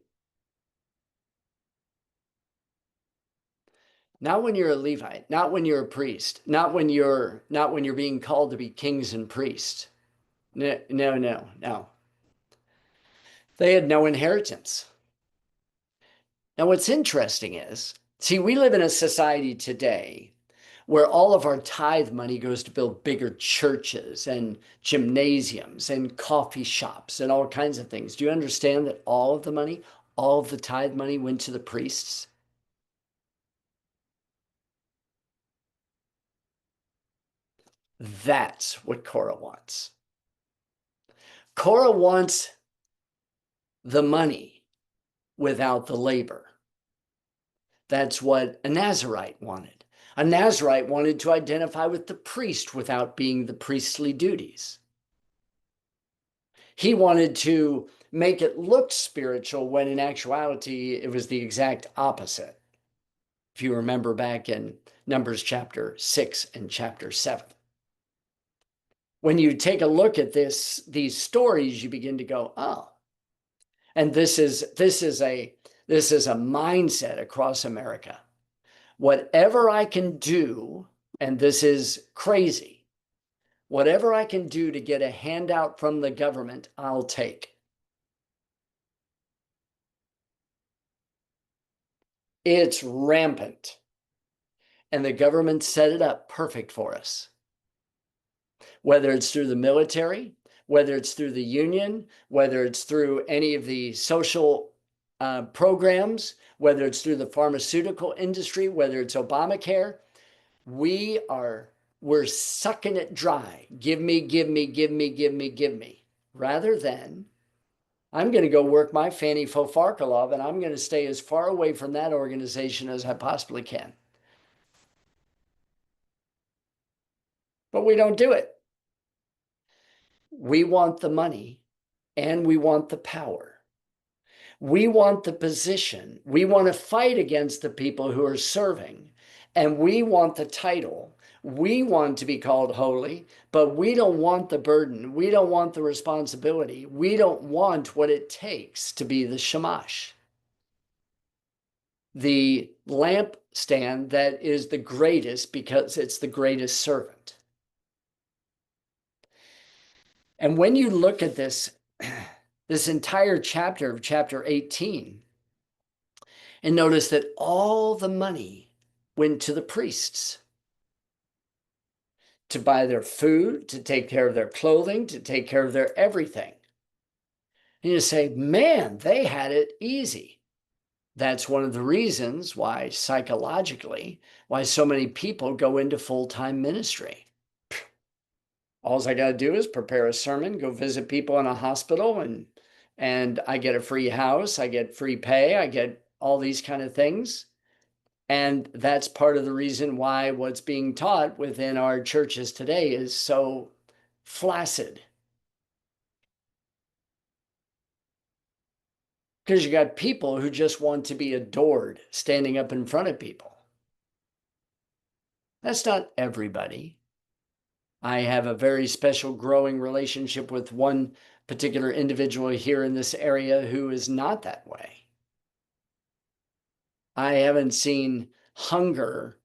Not when you're a Levite, not when you're a priest, not when you're being called to be kings and priests. No, no, no, no. They had no inheritance. Now, what's interesting is, see, we live in a society today where all of our tithe money goes to build bigger churches and gymnasiums and coffee shops and all kinds of things. Do you understand that all of the money, all of the tithe money went to the priests? That's what Korah wants. Korah wants the money without the labor. That's what a Nazirite wanted. A Nazirite wanted to identify with the priest without being the priestly duties. He wanted to make it look spiritual when in actuality it was the exact opposite. If you remember back in Numbers chapter 6 and chapter 7. When you take a look at these stories, you begin to go, oh. And this is a mindset across America. Whatever I can do, and this is crazy, whatever I can do to get a handout from the government, I'll take. It's rampant. And the government set it up perfect for us. Whether it's through the military, whether it's through the union, whether it's through any of the social programs, whether it's through the pharmaceutical industry, whether it's Obamacare, we're sucking it dry. Give me, give me, give me, give me, give me. rather than I'm going to go work my Fanny Fofarkalov and I'm going to stay as far away from that organization as I possibly can. But we don't do it. We want the money and we want the power. We want the position. We want to fight against the people who are serving, and we want the title. We want to be called holy, but we don't want the burden. We don't want the responsibility. We don't want what it takes to be the shamash, the lampstand that is the greatest because it's the greatest servant. And when you look at this, this entire chapter of chapter 18, and notice that all the money went to the priests to buy their food, to take care of their clothing, to take care of their everything. And you say, man, they had it easy. That's one of the reasons why psychologically, why so many people go into full-time ministry. All I got to do is prepare a sermon, go visit people in a hospital, and I get a free house, I get free pay, I get all these kind of things. And that's part of the reason why what's being taught within our churches today is so flaccid. Because you got people who just want to be adored standing up in front of people. That's not everybody. I have a very special growing relationship with one particular individual here in this area who is not that way. I haven't seen hunger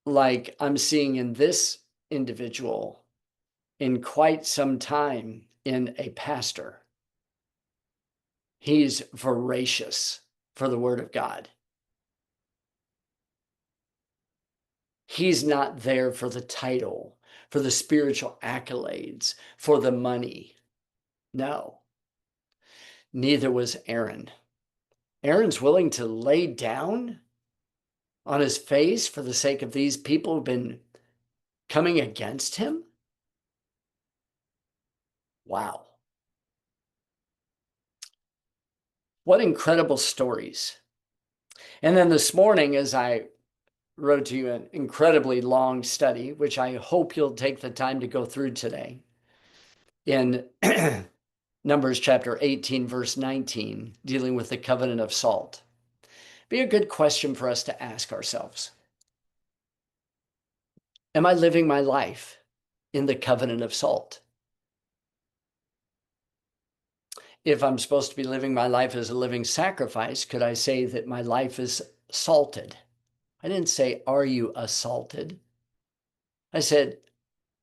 like I'm seeing in this individual in quite some time in a pastor. He's voracious for the word of God. He's not there for the title, for the spiritual accolades, for the money. No. Neither was Aaron. Aaron's willing to lay down on his face for the sake of these people who've been coming against him. Wow. What incredible stories. And then this morning, as I wrote to you an incredibly long study, which I hope you'll take the time to go through today, in Numbers chapter 18, verse 19, dealing with the covenant of salt. Be a good question for us to ask ourselves. Am I living my life in the covenant of salt? If I'm supposed to be living my life as a living sacrifice, could I say that my life is salted? I didn't say, are you assaulted? I said,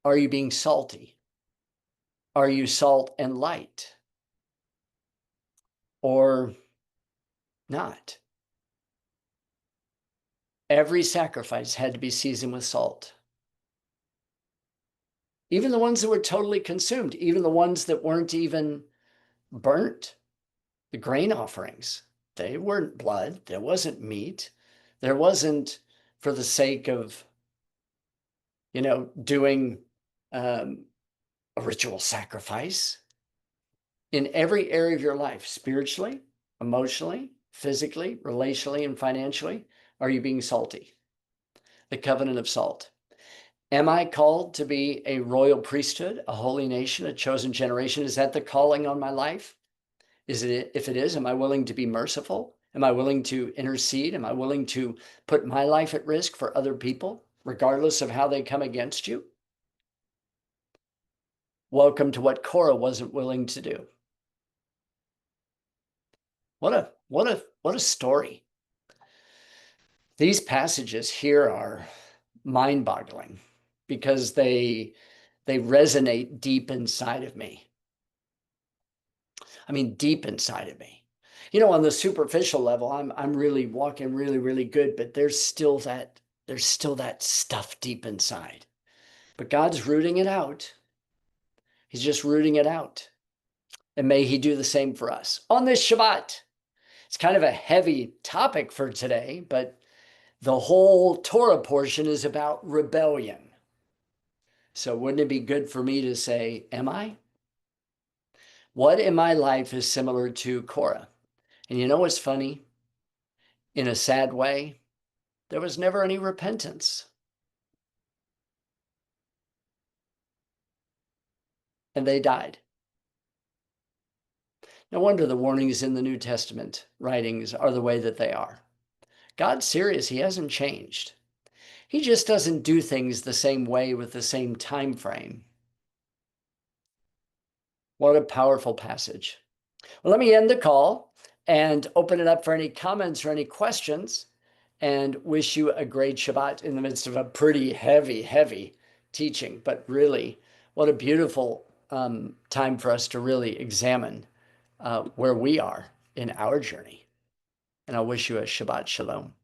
are you being salty? Are you salt and light? Or not? Every sacrifice had to be seasoned with salt. Even the ones that were totally consumed, even the ones that weren't even burnt, the grain offerings, they weren't blood, there wasn't meat, there wasn't for the sake of, doing a ritual sacrifice. In every area of your life, spiritually, emotionally, physically, relationally, and financially, are you being salty? The covenant of salt. Am I called to be a royal priesthood, a holy nation, a chosen generation? Is that the calling on my life? Is it, if it is, am I willing to be merciful? Am I willing to intercede? Am I willing to put my life at risk for other people, regardless of how they come against you? Welcome to what Korah wasn't willing to do. What a story. These passages here are mind-boggling because they resonate deep inside of me. I mean, deep inside of me. On the superficial level, I'm really walking really, really good, but there's still that stuff deep inside. But God's rooting it out. He's just rooting it out. And may he do the same for us on this Shabbat. It's kind of a heavy topic for today, but the whole Torah portion is about rebellion. So wouldn't it be good for me to say, am I? What in my life is similar to Korah? And you know what's funny? In a sad way, there was never any repentance. And they died. No wonder the warnings in the New Testament writings are the way that they are. God's serious. He hasn't changed. He just doesn't do things the same way with the same time frame. What a powerful passage. Well, let me end the call and open it up for any comments or any questions, and wish you a great Shabbat in the midst of a pretty heavy teaching. But really, what a beautiful time for us to really examine where we are in our journey. And I wish you a Shabbat Shalom.